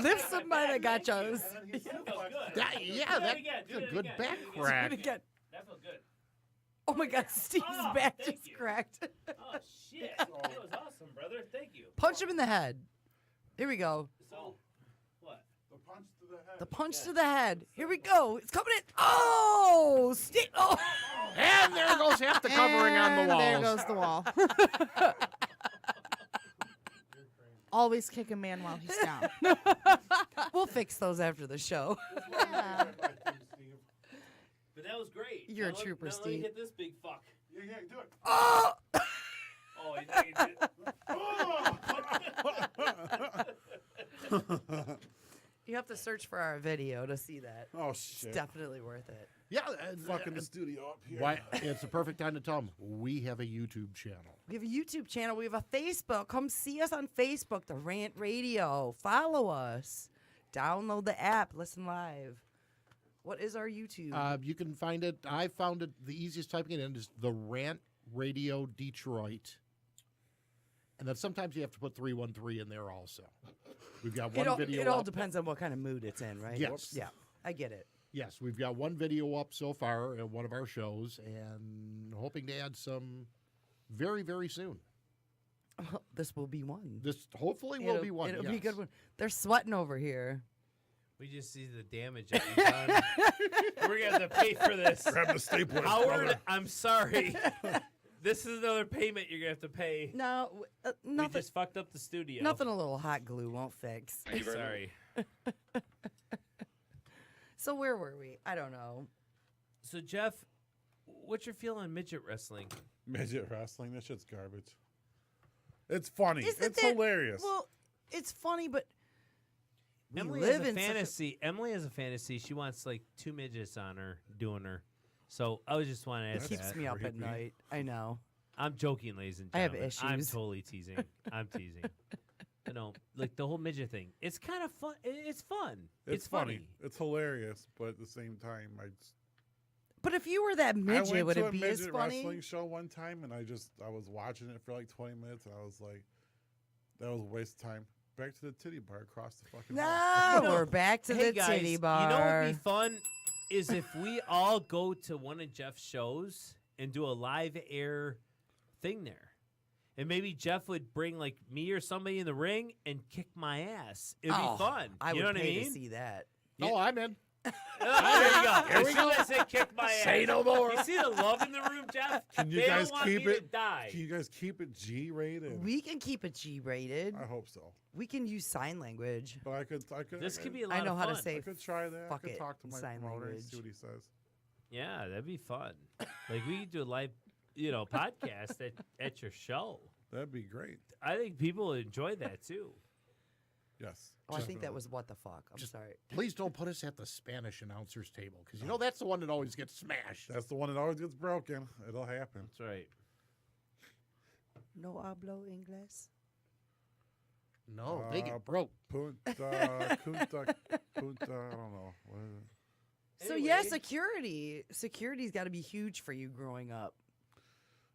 [SPEAKER 1] Lift somebody that got yours.
[SPEAKER 3] And then he
[SPEAKER 4] That felt
[SPEAKER 3] suplexes
[SPEAKER 4] good.
[SPEAKER 3] her.
[SPEAKER 2] That, yeah,
[SPEAKER 4] Do it again,
[SPEAKER 2] that's
[SPEAKER 4] do
[SPEAKER 2] a
[SPEAKER 4] it
[SPEAKER 2] good
[SPEAKER 4] again,
[SPEAKER 2] back
[SPEAKER 4] do it again.
[SPEAKER 1] Do
[SPEAKER 2] crack.
[SPEAKER 1] it again.
[SPEAKER 4] That felt good.
[SPEAKER 1] Oh my God, Steve's
[SPEAKER 4] Oh,
[SPEAKER 1] back
[SPEAKER 4] thank
[SPEAKER 1] just
[SPEAKER 4] you.
[SPEAKER 1] cracked.
[SPEAKER 4] Oh shit! That was awesome, brother. Thank you.
[SPEAKER 1] Punch him in the head. Here we go.
[SPEAKER 4] So, what?
[SPEAKER 3] The punch to the head.
[SPEAKER 1] The punch to the head. Here we go. It's coming in. Oh, Steve. Oh.
[SPEAKER 2] And there goes half the covering on the
[SPEAKER 7] And
[SPEAKER 2] walls.
[SPEAKER 7] there goes the wall. Always kick a man while he's down.
[SPEAKER 1] We'll fix those after the show.
[SPEAKER 7] Yeah.
[SPEAKER 4] But that was great.
[SPEAKER 1] You're a
[SPEAKER 4] Now let-
[SPEAKER 1] trooper,
[SPEAKER 4] now let me
[SPEAKER 1] Steve.
[SPEAKER 4] hit this big fuck.
[SPEAKER 3] Yeah, do it.
[SPEAKER 1] Oh.
[SPEAKER 4] Oh, he did.
[SPEAKER 1] You have to search for our video to see that.
[SPEAKER 3] Oh
[SPEAKER 1] It's
[SPEAKER 3] shit!
[SPEAKER 1] definitely worth it.
[SPEAKER 2] Yeah,
[SPEAKER 3] Fucking the studio up here.
[SPEAKER 2] why, it's the perfect time to tell them we have a YouTube channel.
[SPEAKER 1] We have a YouTube channel. We have a Facebook. Come see us on Facebook, The Rant Radio. Follow us. Download the app. Listen live. What is our YouTube?
[SPEAKER 2] You can find it. I found it. The easiest typing it in is the Rant Radio Detroit. And then sometimes you have to put 313 in there also. We've got
[SPEAKER 1] It
[SPEAKER 2] one video
[SPEAKER 1] all
[SPEAKER 2] up.
[SPEAKER 1] depends on what kind of mood it's in, right?
[SPEAKER 2] Yes.
[SPEAKER 1] Yeah, I get it.
[SPEAKER 2] Yes, we've got one video up so far at one of our shows and hoping to add some very, very soon.
[SPEAKER 1] This will be one.
[SPEAKER 2] This hopefully will be one.
[SPEAKER 1] It'll be a good one. They're sweating over here.
[SPEAKER 4] We just see the damage that we've done. We're going to have to pay for this.
[SPEAKER 3] Grab the stapler.
[SPEAKER 4] Howard,
[SPEAKER 3] brother.
[SPEAKER 4] I'm sorry. This is another payment you're going to have to pay.
[SPEAKER 1] No,
[SPEAKER 4] We
[SPEAKER 1] nothing.
[SPEAKER 4] just fucked up the studio.
[SPEAKER 1] Nothing a little hot glue won't fix.
[SPEAKER 4] Sorry.
[SPEAKER 1] So where were we? I don't know.
[SPEAKER 4] So, Jeff, what's your feel on midget wrestling?
[SPEAKER 3] Midget wrestling. That shit's garbage. It's funny.
[SPEAKER 1] Isn't
[SPEAKER 3] It's
[SPEAKER 1] that-
[SPEAKER 3] hilarious.
[SPEAKER 1] Well, it's funny, but we
[SPEAKER 4] Emily
[SPEAKER 1] live
[SPEAKER 4] has a
[SPEAKER 1] in such a-
[SPEAKER 4] fantasy. Emily has a fantasy. She wants like 2 midgets on her, doing her. So I was just want to
[SPEAKER 1] It
[SPEAKER 4] ask
[SPEAKER 1] keeps
[SPEAKER 4] that.
[SPEAKER 1] me up at
[SPEAKER 3] creepy.
[SPEAKER 1] night. I know.
[SPEAKER 4] I'm joking, ladies and
[SPEAKER 1] I have
[SPEAKER 4] gentlemen. I'm
[SPEAKER 1] issues.
[SPEAKER 4] totally teasing. I'm teasing. You know, like the whole midget thing. It's kind of fun. It's fun.
[SPEAKER 3] it's funny. It's hilarious, but at the same time,
[SPEAKER 1] But if you were that midget,
[SPEAKER 3] I went
[SPEAKER 1] would
[SPEAKER 3] to
[SPEAKER 1] it
[SPEAKER 3] a
[SPEAKER 1] be as
[SPEAKER 3] midget
[SPEAKER 1] funny?
[SPEAKER 3] wrestling show one time, and I was watching it for like 20 minutes, and I was like, that was a waste of time. Back to the titty bar across the fucking hall.
[SPEAKER 1] No, we're back to
[SPEAKER 4] Hey
[SPEAKER 1] the
[SPEAKER 4] guys,
[SPEAKER 1] titty bar.
[SPEAKER 4] you know what would be fun is if we all go to one of Jeff's shows and do a live air thing there. And maybe Jeff would bring like me or somebody in the ring and kick my ass. It'd be fun.
[SPEAKER 1] I
[SPEAKER 4] you
[SPEAKER 1] would
[SPEAKER 4] know what I
[SPEAKER 1] pay
[SPEAKER 4] mean?
[SPEAKER 1] to see that.
[SPEAKER 2] Oh, I'm in.
[SPEAKER 4] There you go.
[SPEAKER 2] Here we
[SPEAKER 4] As soon
[SPEAKER 2] go.
[SPEAKER 4] as I say kick my ass.
[SPEAKER 2] Say no more.
[SPEAKER 4] You see the love in the room, Jeff?
[SPEAKER 3] Can you
[SPEAKER 4] They
[SPEAKER 3] guys
[SPEAKER 4] don't want
[SPEAKER 3] keep
[SPEAKER 4] me
[SPEAKER 3] it?
[SPEAKER 4] to die.
[SPEAKER 3] Can you guys keep it G-rated?
[SPEAKER 1] We can keep it G-rated.
[SPEAKER 3] I hope so.
[SPEAKER 1] We can use sign language.
[SPEAKER 3] But I could.
[SPEAKER 4] This could be a
[SPEAKER 1] I
[SPEAKER 4] lot
[SPEAKER 1] know
[SPEAKER 4] of
[SPEAKER 1] how
[SPEAKER 4] fun.
[SPEAKER 1] to say
[SPEAKER 3] I could try that.
[SPEAKER 1] fuck
[SPEAKER 3] I could
[SPEAKER 1] it
[SPEAKER 3] talk to
[SPEAKER 1] in
[SPEAKER 3] my
[SPEAKER 1] sign
[SPEAKER 3] promoter and
[SPEAKER 1] language.
[SPEAKER 3] see what he says.
[SPEAKER 4] Yeah, that'd be fun. Like we could do a live, podcast at your show.
[SPEAKER 3] That'd be great.
[SPEAKER 4] I think people would enjoy that too.
[SPEAKER 3] Yes.
[SPEAKER 1] Oh, I think that
[SPEAKER 3] definitely.
[SPEAKER 1] was what the fuck. I'm sorry.
[SPEAKER 2] Please don't put us at the Spanish announcers table because you know that's the one that always gets smashed.
[SPEAKER 3] That's the one that always gets broken. It'll happen.
[SPEAKER 4] That's right.
[SPEAKER 1] No hablo inglés.
[SPEAKER 2] No, they
[SPEAKER 3] Uh,
[SPEAKER 2] get broke.
[SPEAKER 3] Punta, punta, I don't know. What is it?
[SPEAKER 1] So yeah,
[SPEAKER 4] Anyway.
[SPEAKER 1] security. Security's got to be huge for you growing up.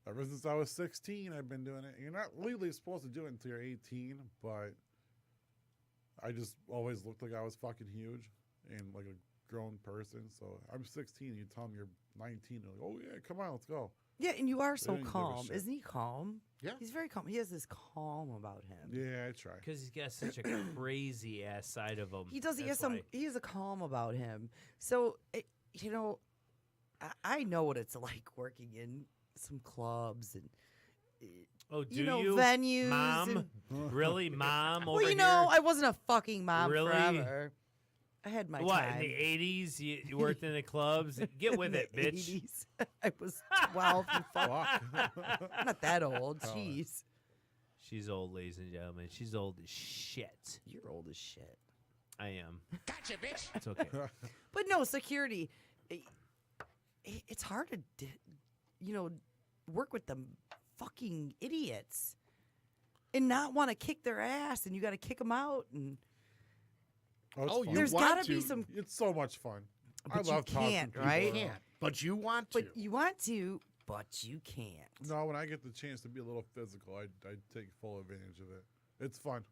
[SPEAKER 3] Ever since I was 16, I've been doing it. You're not legally supposed to do it until you're 18, but I just always looked like I was fucking huge and like a grown person. So I'm 16. You tell them you're 19. They're like, oh yeah, come on, let's go.
[SPEAKER 1] Yeah, and you are
[SPEAKER 3] They
[SPEAKER 1] so
[SPEAKER 3] didn't give a
[SPEAKER 1] calm.
[SPEAKER 3] shit.
[SPEAKER 1] Isn't he calm?
[SPEAKER 2] Yeah.
[SPEAKER 1] He's very calm. He has this calm about him.
[SPEAKER 3] Yeah, I try.
[SPEAKER 4] Because he's got such a crazy ass side of him.
[SPEAKER 1] He does. He has
[SPEAKER 4] That's
[SPEAKER 1] some.
[SPEAKER 4] why.
[SPEAKER 1] He has a calm about him. So I know what it's like working in some clubs and
[SPEAKER 4] Oh, do
[SPEAKER 1] you know
[SPEAKER 4] you?
[SPEAKER 1] venues.
[SPEAKER 4] Mom?
[SPEAKER 1] and-
[SPEAKER 4] Really, Mom?
[SPEAKER 1] well,
[SPEAKER 4] over
[SPEAKER 1] you know,
[SPEAKER 4] here?
[SPEAKER 1] I wasn't a fucking mom
[SPEAKER 4] Really?
[SPEAKER 1] forever. I had my
[SPEAKER 4] What,
[SPEAKER 1] time.
[SPEAKER 4] in the 80s? You worked in the clubs? Get with
[SPEAKER 1] In
[SPEAKER 4] it,
[SPEAKER 1] the
[SPEAKER 4] bitch.
[SPEAKER 1] 80s. I was 12. You fuck.
[SPEAKER 3] Fuck.
[SPEAKER 1] I'm not that old.
[SPEAKER 3] Oh.
[SPEAKER 1] Jeez.
[SPEAKER 4] She's old, ladies and gentlemen. She's old as shit.
[SPEAKER 1] You're old as shit.
[SPEAKER 4] I am. Gotcha, bitch. It's okay.
[SPEAKER 1] But no, security. It's hard to, work with them fucking idiots and not want to kick their ass, and you got to kick them out. And
[SPEAKER 3] it's
[SPEAKER 2] Oh,
[SPEAKER 3] fun.
[SPEAKER 2] you
[SPEAKER 1] there's
[SPEAKER 2] want
[SPEAKER 1] got to be
[SPEAKER 2] to.
[SPEAKER 1] some,
[SPEAKER 3] It's so much fun. I
[SPEAKER 1] But you
[SPEAKER 3] love talking
[SPEAKER 1] can't,
[SPEAKER 3] to people.
[SPEAKER 1] right?
[SPEAKER 2] You can't, but you want to.
[SPEAKER 1] but you want to, but you can't.
[SPEAKER 3] No, when I get the chance to be a little physical, I take full advantage of it. It's fun.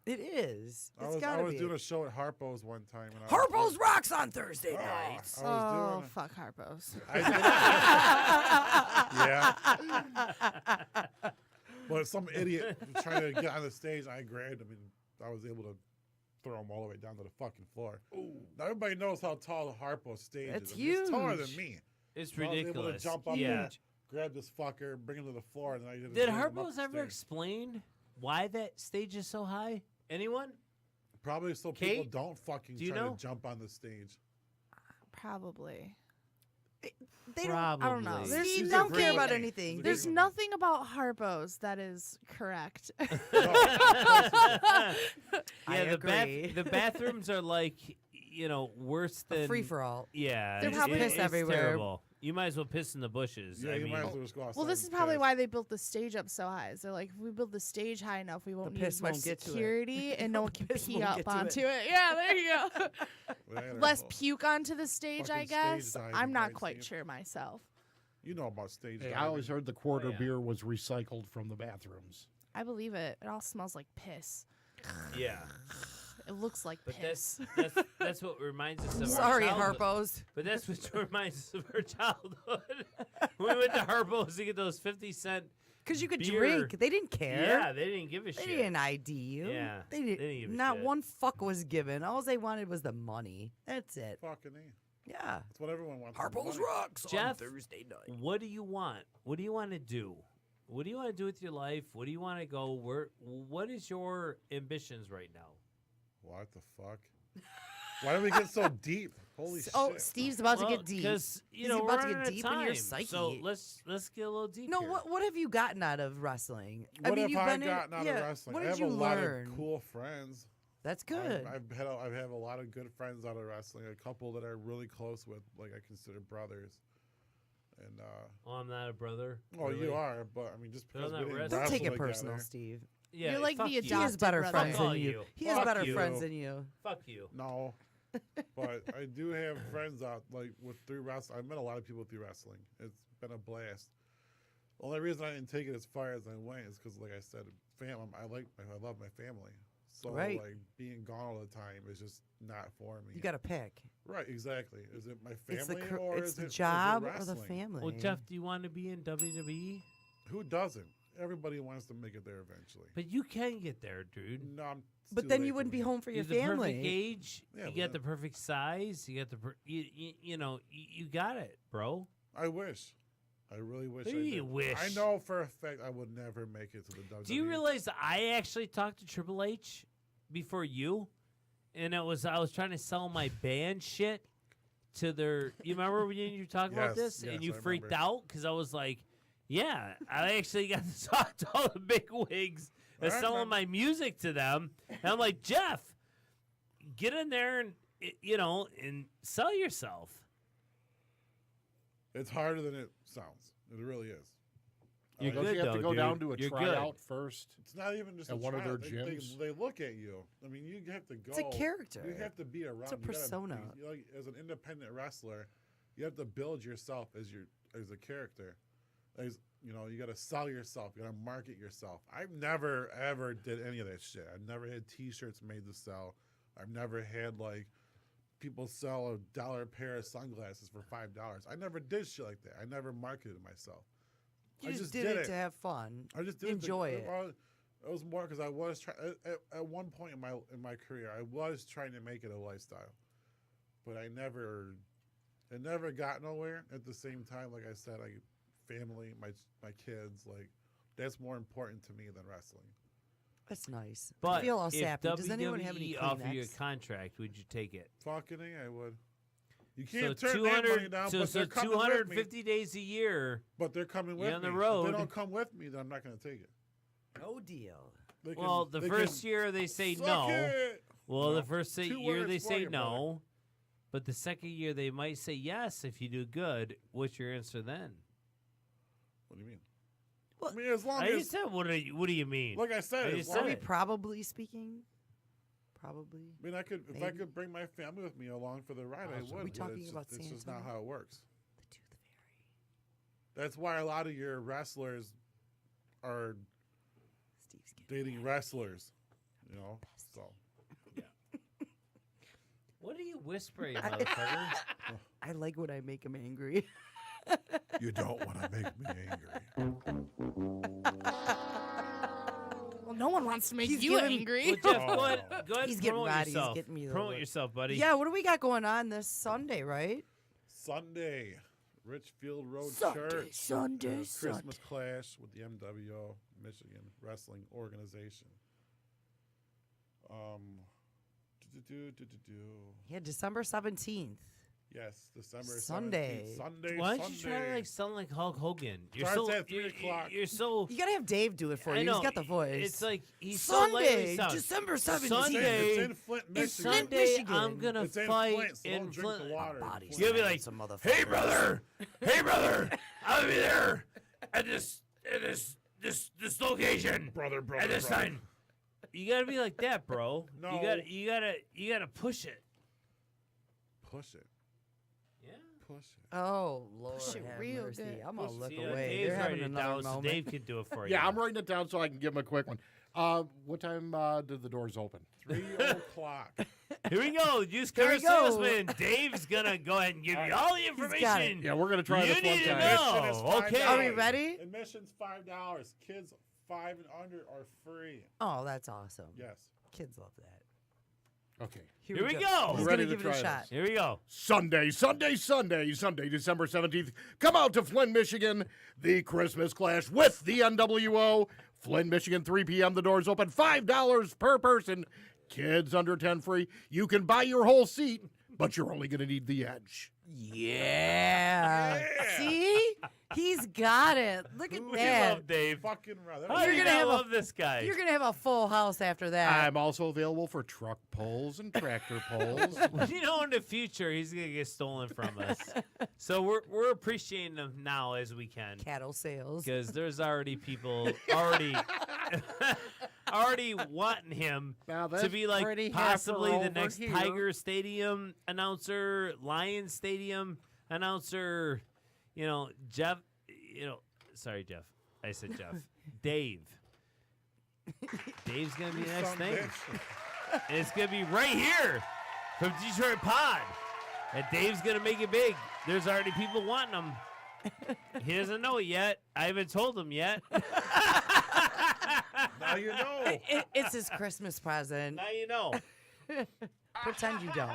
[SPEAKER 1] It is.
[SPEAKER 3] I
[SPEAKER 1] It's
[SPEAKER 3] was
[SPEAKER 1] got to
[SPEAKER 3] doing
[SPEAKER 1] be.
[SPEAKER 3] a show at Harpo's one time. And
[SPEAKER 1] Harpo's Rocks on Thursday
[SPEAKER 3] Oh,
[SPEAKER 1] nights.
[SPEAKER 3] I was
[SPEAKER 7] Oh,
[SPEAKER 3] doing
[SPEAKER 7] fuck Harpo's.
[SPEAKER 3] yeah. But some idiot was trying to get on the stage. I grabbed him and I was able to throw him all the way down to the fucking floor. Now everybody knows how tall the Harpo stage
[SPEAKER 1] It's
[SPEAKER 3] is. I mean, it's taller than
[SPEAKER 1] huge.
[SPEAKER 3] me.
[SPEAKER 4] It's
[SPEAKER 3] So I was able to
[SPEAKER 4] ridiculous.
[SPEAKER 3] jump up
[SPEAKER 4] Yeah.
[SPEAKER 3] and grab this fucker, bring him to the floor, and then I did.
[SPEAKER 4] Did Harpo's ever explain why that stage is so high? Anyone?
[SPEAKER 3] Probably so people
[SPEAKER 4] Kate,
[SPEAKER 3] don't fucking
[SPEAKER 4] do you
[SPEAKER 3] try
[SPEAKER 4] know?
[SPEAKER 3] to jump on the stage.
[SPEAKER 7] Probably.
[SPEAKER 1] They don't.
[SPEAKER 7] I don't know.
[SPEAKER 4] Probably.
[SPEAKER 7] There's
[SPEAKER 1] Steve
[SPEAKER 3] He's a
[SPEAKER 1] don't
[SPEAKER 3] great
[SPEAKER 1] care about
[SPEAKER 3] guy.
[SPEAKER 1] anything.
[SPEAKER 3] He's a
[SPEAKER 7] There's
[SPEAKER 3] great
[SPEAKER 7] nothing about Harpo's that is correct.
[SPEAKER 1] I
[SPEAKER 4] Yeah,
[SPEAKER 1] agree.
[SPEAKER 4] the bathrooms are like, worse than
[SPEAKER 1] Free for all.
[SPEAKER 4] Yeah,
[SPEAKER 7] They're
[SPEAKER 4] it's-
[SPEAKER 7] probably-
[SPEAKER 4] it's
[SPEAKER 1] Piss everywhere.
[SPEAKER 4] Terrible. You might as well piss in the bushes.
[SPEAKER 3] Yeah,
[SPEAKER 4] I
[SPEAKER 3] you
[SPEAKER 4] mean,
[SPEAKER 3] might as well just go outside.
[SPEAKER 7] Well, this is
[SPEAKER 3] and
[SPEAKER 7] probably
[SPEAKER 3] piss.
[SPEAKER 7] why they built the stage up so high. So, like, if we build the stage high enough, we won't need
[SPEAKER 1] piss
[SPEAKER 7] as much
[SPEAKER 1] won't get to it.
[SPEAKER 7] security, and no one can
[SPEAKER 1] piss
[SPEAKER 7] pee
[SPEAKER 1] won't
[SPEAKER 7] up
[SPEAKER 1] get to
[SPEAKER 7] onto
[SPEAKER 1] it.
[SPEAKER 7] it. Yeah, there you go.
[SPEAKER 3] Later,
[SPEAKER 7] Less
[SPEAKER 3] well,
[SPEAKER 7] puke onto the stage, I
[SPEAKER 3] Fucking
[SPEAKER 7] guess.
[SPEAKER 3] stage diving,
[SPEAKER 7] I'm not
[SPEAKER 3] right,
[SPEAKER 7] quite
[SPEAKER 3] Steve?
[SPEAKER 7] sure myself.
[SPEAKER 3] You know about stage
[SPEAKER 2] Hey, I
[SPEAKER 3] diving.
[SPEAKER 2] always heard the quarter
[SPEAKER 4] yeah.
[SPEAKER 2] beer was recycled from the bathrooms.
[SPEAKER 7] I believe it. It all smells like piss.
[SPEAKER 4] Yeah.
[SPEAKER 7] It looks like
[SPEAKER 4] But
[SPEAKER 7] piss.
[SPEAKER 4] that's what reminds us of
[SPEAKER 1] Sorry,
[SPEAKER 4] our childhood.
[SPEAKER 1] Harpos.
[SPEAKER 4] But that's what reminds us of our childhood. We went to Harpo's to get those 50-cent.
[SPEAKER 1] Because you could
[SPEAKER 4] beer.
[SPEAKER 1] drink. They didn't care.
[SPEAKER 4] Yeah, they didn't give a
[SPEAKER 1] They
[SPEAKER 4] shit.
[SPEAKER 1] didn't ID you.
[SPEAKER 4] Yeah,
[SPEAKER 1] They
[SPEAKER 4] they
[SPEAKER 1] didn't.
[SPEAKER 4] didn't give a
[SPEAKER 1] Not
[SPEAKER 4] shit.
[SPEAKER 1] one fuck was given. All they wanted was the money. That's it.
[SPEAKER 3] Fucking A.
[SPEAKER 1] Yeah.
[SPEAKER 3] That's what everyone wants.
[SPEAKER 1] Harpo's rocks on
[SPEAKER 4] Jeff,
[SPEAKER 1] Thursday night.
[SPEAKER 4] What do you want? What do you want to do? What do you want to do with your life? What do you want to go? What is your ambitions right now?
[SPEAKER 3] What the fuck? Why did we get so deep? Holy shit.
[SPEAKER 1] Oh, Steve's about to get deep.
[SPEAKER 4] Because
[SPEAKER 1] He's
[SPEAKER 4] we're
[SPEAKER 1] about to
[SPEAKER 4] running
[SPEAKER 1] get
[SPEAKER 4] out of
[SPEAKER 1] deep in your
[SPEAKER 4] time.
[SPEAKER 1] psyche.
[SPEAKER 4] So let's get a little deep.
[SPEAKER 1] No,
[SPEAKER 4] here.
[SPEAKER 1] what have you gotten out of wrestling?
[SPEAKER 3] What have
[SPEAKER 1] you've
[SPEAKER 3] I
[SPEAKER 1] been
[SPEAKER 3] gotten out
[SPEAKER 1] yeah,
[SPEAKER 3] of wrestling?
[SPEAKER 1] What
[SPEAKER 3] I
[SPEAKER 1] did
[SPEAKER 3] have
[SPEAKER 1] you
[SPEAKER 3] a lot
[SPEAKER 1] learn?
[SPEAKER 3] of cool friends.
[SPEAKER 1] That's good.
[SPEAKER 3] I have a lot of good friends out of wrestling. A couple that I'm really close with, like I consider brothers. And
[SPEAKER 4] Oh, I'm not a brother.
[SPEAKER 3] oh,
[SPEAKER 4] really?
[SPEAKER 3] you are, but I mean, just
[SPEAKER 4] But
[SPEAKER 3] because
[SPEAKER 4] I'm
[SPEAKER 3] we
[SPEAKER 4] not
[SPEAKER 3] didn't
[SPEAKER 4] wrestling.
[SPEAKER 1] Don't take
[SPEAKER 3] wrestle
[SPEAKER 1] it personal,
[SPEAKER 3] together-
[SPEAKER 1] Steve.
[SPEAKER 4] Yeah,
[SPEAKER 7] You're like
[SPEAKER 4] fuck
[SPEAKER 7] the
[SPEAKER 4] you.
[SPEAKER 1] He has
[SPEAKER 7] adopted
[SPEAKER 1] better
[SPEAKER 7] brother.
[SPEAKER 1] friends
[SPEAKER 4] Fuck
[SPEAKER 1] than you.
[SPEAKER 4] you.
[SPEAKER 1] He has
[SPEAKER 3] Fuck
[SPEAKER 1] better
[SPEAKER 3] you.
[SPEAKER 1] friends than you.
[SPEAKER 4] Fuck you.
[SPEAKER 3] No, but I do have friends out through wrestling. I've met a lot of people through wrestling. It's been a blast. The only reason I didn't take it as far as I went is because, like I said, I love my family. So
[SPEAKER 1] Right.
[SPEAKER 3] like being gone all the time is just not for me.
[SPEAKER 1] You got to pick.
[SPEAKER 3] Right, exactly. Is it my
[SPEAKER 1] It's the
[SPEAKER 3] family or
[SPEAKER 1] it's
[SPEAKER 3] is
[SPEAKER 1] the
[SPEAKER 3] it
[SPEAKER 1] job or the
[SPEAKER 3] wrestling?
[SPEAKER 1] family.
[SPEAKER 4] Well, Jeff, do you want to be in WWE?
[SPEAKER 3] Who doesn't? Everybody wants to make it there eventually.
[SPEAKER 4] But you can get there, dude.
[SPEAKER 3] No, it's
[SPEAKER 1] But
[SPEAKER 3] too
[SPEAKER 1] then
[SPEAKER 3] late
[SPEAKER 1] you
[SPEAKER 3] for
[SPEAKER 1] wouldn't
[SPEAKER 3] me.
[SPEAKER 1] be home for your
[SPEAKER 4] You're the perfect
[SPEAKER 1] family.
[SPEAKER 4] age.
[SPEAKER 3] Yeah,
[SPEAKER 4] you
[SPEAKER 3] but
[SPEAKER 4] got the
[SPEAKER 3] that-
[SPEAKER 4] perfect size. You got the you got it, bro.
[SPEAKER 3] I wish. I really wish.
[SPEAKER 4] What
[SPEAKER 3] I
[SPEAKER 4] do you
[SPEAKER 3] did.
[SPEAKER 4] wish?
[SPEAKER 3] I know for a fact I would never make it to the WWE.
[SPEAKER 4] Do you realize that I actually talked to Triple H before you? And I was trying to sell my band shit to their. You remember when you talked about
[SPEAKER 3] Yes,
[SPEAKER 4] this and
[SPEAKER 3] yes,
[SPEAKER 4] you
[SPEAKER 3] I
[SPEAKER 4] freaked
[SPEAKER 3] remember.
[SPEAKER 4] out because I was like, "Yeah, I actually got to talk to all the big wigs and
[SPEAKER 3] I
[SPEAKER 4] selling
[SPEAKER 3] remember.
[SPEAKER 4] my music to them." And I'm like, Jeff, get in there and and sell yourself.
[SPEAKER 3] It's harder than it sounds. It really is.
[SPEAKER 4] You're
[SPEAKER 2] Don't
[SPEAKER 4] good
[SPEAKER 2] you have
[SPEAKER 4] though,
[SPEAKER 2] to go
[SPEAKER 4] dude.
[SPEAKER 2] down to a
[SPEAKER 4] You're
[SPEAKER 2] tryout first?
[SPEAKER 3] It's not even just
[SPEAKER 2] At
[SPEAKER 3] a
[SPEAKER 2] one of their
[SPEAKER 3] tryout.
[SPEAKER 2] gyms?
[SPEAKER 3] They look at you. I mean, you have to go.
[SPEAKER 1] It's a character.
[SPEAKER 3] You have to be around.
[SPEAKER 1] a
[SPEAKER 3] You gotta
[SPEAKER 1] persona.
[SPEAKER 3] be- like, as an independent wrestler, you have to build yourself as a character. You got to sell yourself. You got to market yourself. I've never ever did any of that shit. I've never had T-shirts made to sell. I've never had like people sell $1 pair of sunglasses for $5. I never did shit like that. I never marketed myself.
[SPEAKER 1] You
[SPEAKER 3] I
[SPEAKER 1] just
[SPEAKER 3] just
[SPEAKER 1] did it to have fun.
[SPEAKER 3] I just did
[SPEAKER 1] Enjoy
[SPEAKER 3] it.
[SPEAKER 1] it.
[SPEAKER 3] It was more because I was trying. At one point in my career, I was trying to make it a lifestyle, but it never got nowhere. At the same time, like I said, family, my kids, like that's more important to me than wrestling.
[SPEAKER 1] That's nice.
[SPEAKER 4] But
[SPEAKER 1] I feel all
[SPEAKER 4] if
[SPEAKER 1] sappy.
[SPEAKER 4] WWE
[SPEAKER 1] Does anyone have any
[SPEAKER 4] offer you a
[SPEAKER 1] Kleenex?
[SPEAKER 4] contract, would you take it?
[SPEAKER 3] Fucking A, I would. You
[SPEAKER 4] So
[SPEAKER 3] can't turn that money down,
[SPEAKER 4] so,
[SPEAKER 3] but
[SPEAKER 4] so
[SPEAKER 3] they're coming with me.
[SPEAKER 4] 250 days a year.
[SPEAKER 3] But they're coming with
[SPEAKER 4] You're on
[SPEAKER 3] me.
[SPEAKER 4] the
[SPEAKER 3] If
[SPEAKER 4] road.
[SPEAKER 3] they don't come with me, then I'm not going to take it.
[SPEAKER 1] No deal.
[SPEAKER 3] They can-
[SPEAKER 4] Well, the
[SPEAKER 3] they
[SPEAKER 4] first
[SPEAKER 3] can
[SPEAKER 4] year they say
[SPEAKER 3] suck
[SPEAKER 4] no.
[SPEAKER 3] it.
[SPEAKER 4] Well,
[SPEAKER 3] No.
[SPEAKER 4] the first
[SPEAKER 3] 2
[SPEAKER 4] year
[SPEAKER 3] words
[SPEAKER 4] they
[SPEAKER 3] for
[SPEAKER 4] say
[SPEAKER 3] you, brother.
[SPEAKER 4] no, but the second year they might say yes if you do good. What's your answer then?
[SPEAKER 3] What do you mean?
[SPEAKER 1] Well,
[SPEAKER 3] I mean, as long
[SPEAKER 4] I
[SPEAKER 3] as
[SPEAKER 4] just said, what do you mean?
[SPEAKER 3] like I said,
[SPEAKER 4] I
[SPEAKER 3] as
[SPEAKER 4] just
[SPEAKER 3] long
[SPEAKER 1] Are
[SPEAKER 4] said
[SPEAKER 1] we
[SPEAKER 4] it.
[SPEAKER 1] probably speaking? Probably.
[SPEAKER 3] I mean, if I
[SPEAKER 1] Maybe.
[SPEAKER 3] could bring my family with me along for the ride, I
[SPEAKER 2] Awesome.
[SPEAKER 3] would.
[SPEAKER 1] Are we
[SPEAKER 3] but
[SPEAKER 1] talking
[SPEAKER 3] it's
[SPEAKER 1] about
[SPEAKER 3] just, it's
[SPEAKER 1] San
[SPEAKER 3] just not
[SPEAKER 1] Antonio?
[SPEAKER 3] how it works.
[SPEAKER 1] The Tooth Fairy.
[SPEAKER 3] That's why a lot of your wrestlers are
[SPEAKER 1] Steve's getting
[SPEAKER 3] dating wrestlers. You know, so
[SPEAKER 4] What are you whispering, motherfucker?
[SPEAKER 1] I like when I make him angry.
[SPEAKER 3] you don't want to make me angry.
[SPEAKER 7] Well, no one wants to make
[SPEAKER 1] He's
[SPEAKER 7] you
[SPEAKER 1] giving-
[SPEAKER 7] angry.
[SPEAKER 4] Well, Jeff,
[SPEAKER 3] Oh.
[SPEAKER 4] go ahead
[SPEAKER 1] He's
[SPEAKER 4] and
[SPEAKER 1] getting
[SPEAKER 4] promote
[SPEAKER 1] mad. He's
[SPEAKER 4] yourself.
[SPEAKER 1] getting me the
[SPEAKER 4] Promote
[SPEAKER 1] look.
[SPEAKER 4] yourself, buddy.
[SPEAKER 1] Yeah, what do we got going on this Sunday, right?
[SPEAKER 3] Sunday, Richfield Road
[SPEAKER 1] Sunday,
[SPEAKER 3] Church.
[SPEAKER 1] Sunday,
[SPEAKER 3] Christmas Clash with the MWO Michigan Wrestling Organization.
[SPEAKER 1] Yeah, December 17th.
[SPEAKER 3] Yes, December
[SPEAKER 1] Sunday.
[SPEAKER 3] 17th. Sunday.
[SPEAKER 4] Why don't you
[SPEAKER 3] Sunday.
[SPEAKER 4] try to like sound like Hulk Hogan? You're
[SPEAKER 3] Starts
[SPEAKER 4] so
[SPEAKER 3] at 3 o'clock.
[SPEAKER 4] You're so.
[SPEAKER 1] You gotta have Dave do it for
[SPEAKER 4] I
[SPEAKER 1] you.
[SPEAKER 4] know.
[SPEAKER 1] He's got the voice.
[SPEAKER 4] It's like he's so
[SPEAKER 1] Sunday,
[SPEAKER 4] lightly sound.
[SPEAKER 1] December 17th.
[SPEAKER 3] It's
[SPEAKER 4] Sunday.
[SPEAKER 3] in Flint, Michigan.
[SPEAKER 1] It's Flint,
[SPEAKER 4] Sunday,
[SPEAKER 1] Michigan.
[SPEAKER 4] I'm gonna
[SPEAKER 3] It's in
[SPEAKER 4] fight
[SPEAKER 3] Flint, so
[SPEAKER 4] in
[SPEAKER 3] don't drink
[SPEAKER 4] Flint.
[SPEAKER 3] the water.
[SPEAKER 1] Body's
[SPEAKER 4] You'll be
[SPEAKER 1] like
[SPEAKER 4] like,
[SPEAKER 1] some motherfucker.
[SPEAKER 4] Hey brother, I'll be there at this location
[SPEAKER 3] Brother,
[SPEAKER 4] at this time. You gotta be like that, bro.
[SPEAKER 3] No.
[SPEAKER 4] You gotta push it.
[SPEAKER 3] Push it.
[SPEAKER 4] Yeah.
[SPEAKER 3] push it.
[SPEAKER 1] Oh, Lord
[SPEAKER 7] Shit
[SPEAKER 1] have
[SPEAKER 7] real
[SPEAKER 1] mercy.
[SPEAKER 7] good.
[SPEAKER 1] I'm going to look
[SPEAKER 4] See,
[SPEAKER 1] away.
[SPEAKER 4] Dave's
[SPEAKER 1] They're having
[SPEAKER 4] writing it
[SPEAKER 1] another
[SPEAKER 4] down, so
[SPEAKER 1] moment.
[SPEAKER 4] Dave can do it for you.
[SPEAKER 2] Yeah, I'm writing it down so I can give him a quick one. What time did the doors open?
[SPEAKER 3] 3 o'clock.
[SPEAKER 4] Here we go. Used
[SPEAKER 1] Here
[SPEAKER 4] car
[SPEAKER 1] we go.
[SPEAKER 4] salesman. Dave's going to go ahead and give you all the
[SPEAKER 1] got it.
[SPEAKER 4] information.
[SPEAKER 2] Yeah, we're going to try
[SPEAKER 4] You
[SPEAKER 2] this one
[SPEAKER 4] need to
[SPEAKER 2] time.
[SPEAKER 4] know.
[SPEAKER 3] Admission is
[SPEAKER 4] Okay.
[SPEAKER 1] Are we
[SPEAKER 3] $5.
[SPEAKER 1] ready?
[SPEAKER 3] Admission's $5. Kids 5 and under are free.
[SPEAKER 1] Oh, that's awesome.
[SPEAKER 3] Yes.
[SPEAKER 1] Kids love that.
[SPEAKER 2] Okay.
[SPEAKER 4] Here we go.
[SPEAKER 1] He's
[SPEAKER 2] Ready
[SPEAKER 1] going to
[SPEAKER 2] to
[SPEAKER 1] give it a
[SPEAKER 2] try
[SPEAKER 1] shot.
[SPEAKER 2] this.
[SPEAKER 4] Here we go.
[SPEAKER 2] Sunday, December 17th. Come out to Flint, Michigan. The Christmas Clash with the NWO. Flint, Michigan, 3 p.m. The doors open. $5 per person. Kids under 10 free. You can buy your whole seat, but you're only going to need the edge.
[SPEAKER 1] Yeah. See? He's got it. Look at
[SPEAKER 4] We
[SPEAKER 1] that.
[SPEAKER 4] love Dave.
[SPEAKER 3] Fucking right.
[SPEAKER 4] How
[SPEAKER 1] You're
[SPEAKER 4] do you
[SPEAKER 1] gonna
[SPEAKER 4] not
[SPEAKER 1] have a-
[SPEAKER 4] love this guy?
[SPEAKER 1] You're going to have a full house after that.
[SPEAKER 2] I'm also available for truck poles and tractor poles.
[SPEAKER 4] You know, in the future, he's gonna get stolen from us. So we're appreciating him now as we can,
[SPEAKER 1] Cattle sales.
[SPEAKER 4] because there's already people already wanting him
[SPEAKER 2] Now,
[SPEAKER 4] to
[SPEAKER 2] that's
[SPEAKER 4] be like
[SPEAKER 2] pretty
[SPEAKER 4] possibly
[SPEAKER 2] heifer
[SPEAKER 4] the
[SPEAKER 2] over
[SPEAKER 4] next
[SPEAKER 2] here.
[SPEAKER 4] Tiger Stadium announcer, Lion Stadium announcer. You know, Jeff. You know, sorry, Jeff. I said Jeff. Dave. Dave's gonna be the next
[SPEAKER 3] Son
[SPEAKER 4] thing.
[SPEAKER 3] bitch.
[SPEAKER 4] And it's going to be right here from Detroit Pod. And Dave's going to make it big. There's already people wanting him. He doesn't know it yet. I haven't told him yet.
[SPEAKER 3] Now you know.
[SPEAKER 1] It's his Christmas present.
[SPEAKER 4] Now you know.
[SPEAKER 1] Pretend you don't.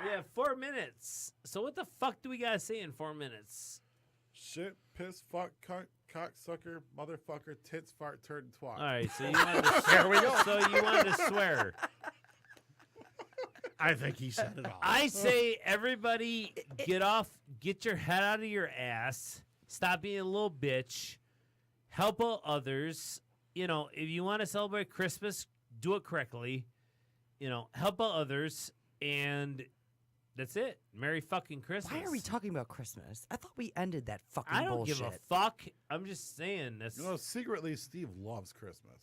[SPEAKER 4] We have 4 minutes. So what the fuck do we got to say in 4 minutes?
[SPEAKER 3] Shit, piss, fuck, cunt, cocksucker, motherfucker, tits, fart, turd, and twat.
[SPEAKER 4] All right, so you wanted to
[SPEAKER 2] There we go.
[SPEAKER 4] So you wanted to swear.
[SPEAKER 2] I think he said it all.
[SPEAKER 4] I say everybody get your head out of your ass. Stop being a little bitch. Help out others. You know, if you want to celebrate Christmas, do it correctly. You know, help out others, and that's it. Merry fucking Christmas.
[SPEAKER 1] Why are we talking about Christmas? I thought we ended that fucking
[SPEAKER 4] I don't
[SPEAKER 1] bullshit.
[SPEAKER 4] give a fuck. I'm just saying that's.
[SPEAKER 3] You know, secretly, Steve loves Christmas.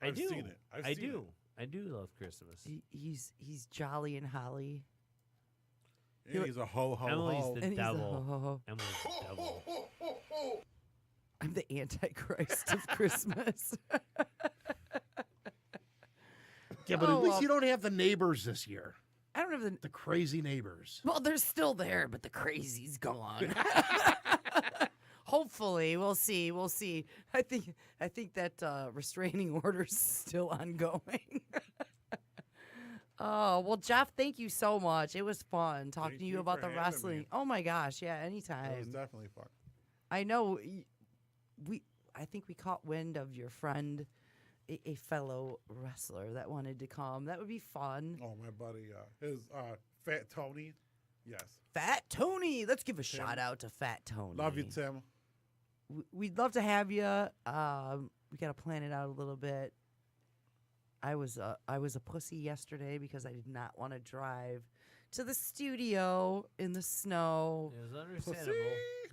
[SPEAKER 4] I
[SPEAKER 3] I've
[SPEAKER 4] do.
[SPEAKER 3] seen it. I've
[SPEAKER 4] I
[SPEAKER 3] seen
[SPEAKER 4] do.
[SPEAKER 3] it.
[SPEAKER 4] I do love Christmas.
[SPEAKER 1] He's jolly and holly.
[SPEAKER 3] And he's a ho ho
[SPEAKER 4] Emily's
[SPEAKER 3] ho.
[SPEAKER 4] the
[SPEAKER 1] And he's a
[SPEAKER 4] devil.
[SPEAKER 1] ho, ho, ho.
[SPEAKER 4] Emily's the devil.
[SPEAKER 1] I'm the Antichrist of Christmas.
[SPEAKER 2] Yeah, but
[SPEAKER 1] Oh,
[SPEAKER 2] at least
[SPEAKER 1] well.
[SPEAKER 2] you don't have the neighbors this year.
[SPEAKER 1] I don't have the.
[SPEAKER 2] The crazy neighbors.
[SPEAKER 1] Well, they're still there, but the crazy's gone. Hopefully, we'll see. We'll see. I think that restraining order's still ongoing. Oh well, Jeff, thank you so much. It was fun talking
[SPEAKER 3] Thank
[SPEAKER 1] to you
[SPEAKER 3] you
[SPEAKER 1] about
[SPEAKER 3] for
[SPEAKER 1] the
[SPEAKER 3] having
[SPEAKER 1] wrestling.
[SPEAKER 3] me.
[SPEAKER 1] Oh my gosh, yeah,
[SPEAKER 3] That was
[SPEAKER 1] anytime.
[SPEAKER 3] definitely fun.
[SPEAKER 1] I know I think we caught wind of your friend, a fellow wrestler that wanted to come. That would be fun.
[SPEAKER 3] Oh, my buddy, his Fat Tony. Yes.
[SPEAKER 1] Fat Tony. Let's give a
[SPEAKER 3] Tim.
[SPEAKER 1] shout out to Fat Tony.
[SPEAKER 3] Love you, Tim.
[SPEAKER 1] We'd love to have you. We got to plan it out a little bit. I was a pussy yesterday because I did not want to drive to the studio in the snow.
[SPEAKER 4] It was understandable.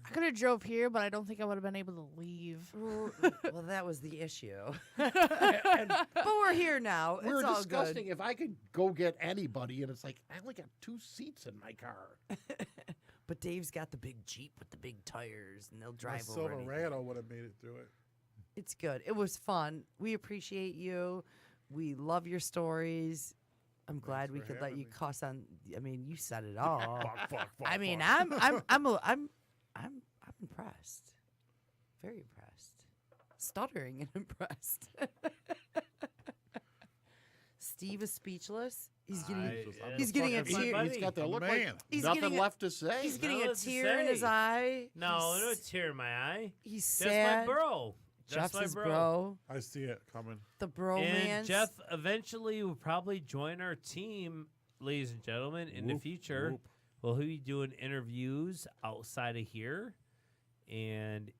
[SPEAKER 7] I could have drove here, but I don't think I would have been able to leave.
[SPEAKER 1] Well, that was the issue. But we're here now.
[SPEAKER 2] We were
[SPEAKER 1] It's all
[SPEAKER 2] discussing
[SPEAKER 1] good.
[SPEAKER 2] if I could go get anybody, and it's like, I only got 2 seats in my car.
[SPEAKER 1] But Dave's got the big Jeep with the big tires, and they'll
[SPEAKER 3] My
[SPEAKER 1] drive over anything.
[SPEAKER 3] Silverado would have made it through it.
[SPEAKER 1] It's good. It was fun. We appreciate you. We love your stories. I'm glad we
[SPEAKER 3] for
[SPEAKER 1] could let
[SPEAKER 3] having
[SPEAKER 1] you
[SPEAKER 3] me.
[SPEAKER 1] cuss on. I mean, you said it all.
[SPEAKER 3] Fuck,
[SPEAKER 1] I mean,
[SPEAKER 3] fuck.
[SPEAKER 1] I'm impressed. Very impressed. Stuttering and impressed. Steve is speechless. He's getting a
[SPEAKER 3] fucking
[SPEAKER 1] tear.
[SPEAKER 4] buddy.
[SPEAKER 2] He's got that look
[SPEAKER 3] Man.
[SPEAKER 2] like
[SPEAKER 1] He's
[SPEAKER 2] nothing
[SPEAKER 1] getting a-
[SPEAKER 2] left to say.
[SPEAKER 1] He's getting
[SPEAKER 4] No,
[SPEAKER 1] a
[SPEAKER 4] what's to
[SPEAKER 1] tear in his
[SPEAKER 4] say?
[SPEAKER 1] eye.
[SPEAKER 4] No, no
[SPEAKER 1] He's,
[SPEAKER 4] tear in my eye.
[SPEAKER 1] he's
[SPEAKER 4] That's
[SPEAKER 1] sad.
[SPEAKER 4] my bro. That's
[SPEAKER 1] Jeff's
[SPEAKER 4] my
[SPEAKER 1] his
[SPEAKER 4] bro.
[SPEAKER 1] bro.
[SPEAKER 3] I see it coming.
[SPEAKER 1] The bromance.
[SPEAKER 4] And Jeff eventually will probably join our team, ladies and gentlemen, in the
[SPEAKER 3] Whoop,
[SPEAKER 4] future.
[SPEAKER 3] whoop.
[SPEAKER 4] Well, he'll be doing interviews outside of here, and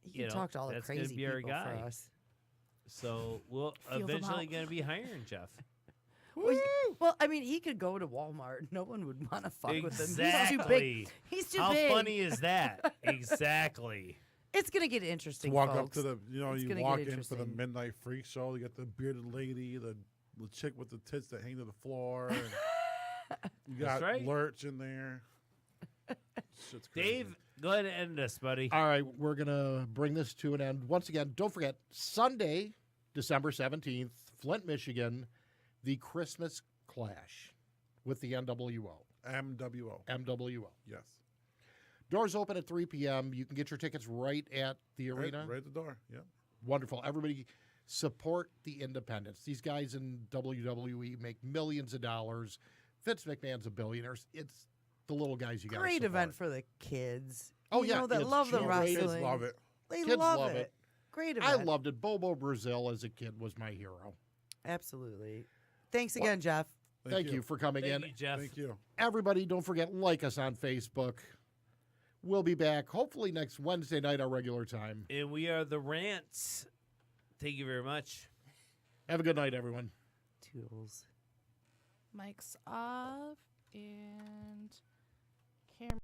[SPEAKER 1] he
[SPEAKER 4] you
[SPEAKER 1] can
[SPEAKER 4] know,
[SPEAKER 1] talk to all the
[SPEAKER 4] that's gonna
[SPEAKER 1] crazy
[SPEAKER 4] be our
[SPEAKER 1] people
[SPEAKER 4] guy.
[SPEAKER 1] for us.
[SPEAKER 4] so we'll
[SPEAKER 7] Feel them
[SPEAKER 4] eventually
[SPEAKER 7] out.
[SPEAKER 4] going to be hiring Jeff.
[SPEAKER 1] Well, I mean, he could go to Walmart. No one would want to fuck with him. He's too
[SPEAKER 4] Exactly.
[SPEAKER 1] big. He's too
[SPEAKER 4] How
[SPEAKER 1] big.
[SPEAKER 4] funny is that? Exactly.
[SPEAKER 1] It's gonna get interesting.
[SPEAKER 3] To walk
[SPEAKER 1] folks.
[SPEAKER 3] up to the,
[SPEAKER 1] It's
[SPEAKER 3] you
[SPEAKER 1] gonna
[SPEAKER 3] walk
[SPEAKER 1] get
[SPEAKER 3] in for the
[SPEAKER 1] interesting.
[SPEAKER 3] midnight freak show. You got the bearded lady, the chick with the tits that hang to the floor. And you
[SPEAKER 4] That's
[SPEAKER 3] got
[SPEAKER 4] right.
[SPEAKER 3] Lurch in there. Shit's crazy.
[SPEAKER 4] Dave, go ahead and end us, buddy.
[SPEAKER 2] All right, we're going to bring this to an end. Once again, don't forget, Sunday, December 17th, Flint, Michigan, the Christmas Clash with the NWO.
[SPEAKER 3] MWO.
[SPEAKER 2] MWO.
[SPEAKER 3] Yes.
[SPEAKER 2] Doors open at 3 p.m. You can get your tickets right at the arena.
[SPEAKER 3] Right at the door. Yep.
[SPEAKER 2] Wonderful. Everybody support the independents. These guys in WWE make millions of dollars. Vince McMahon's a billionaire. It's the little guys you got to
[SPEAKER 1] Great
[SPEAKER 2] support.
[SPEAKER 1] event for the kids.
[SPEAKER 2] Oh,
[SPEAKER 1] you
[SPEAKER 2] yeah,
[SPEAKER 1] know, that
[SPEAKER 2] it's
[SPEAKER 1] love the
[SPEAKER 2] great.
[SPEAKER 3] Kids
[SPEAKER 1] wrestling.
[SPEAKER 3] love it.
[SPEAKER 1] They
[SPEAKER 2] Kids
[SPEAKER 1] love,
[SPEAKER 2] love
[SPEAKER 1] it.
[SPEAKER 2] it.
[SPEAKER 1] Great
[SPEAKER 2] I
[SPEAKER 1] event.
[SPEAKER 2] loved it. Bobo Brazil as a kid was my hero.
[SPEAKER 1] Absolutely. Thanks again, Jeff.
[SPEAKER 2] Thank you for coming in.
[SPEAKER 4] Thank you, Jeff.
[SPEAKER 3] Thank you.
[SPEAKER 2] Everybody, don't forget, like us on Facebook. We'll be back hopefully next Wednesday night, our regular time.
[SPEAKER 4] And we are the Rants. Thank you very much.
[SPEAKER 2] Have a good night, everyone.
[SPEAKER 1] Toodles.
[SPEAKER 7] Mic's off and camera.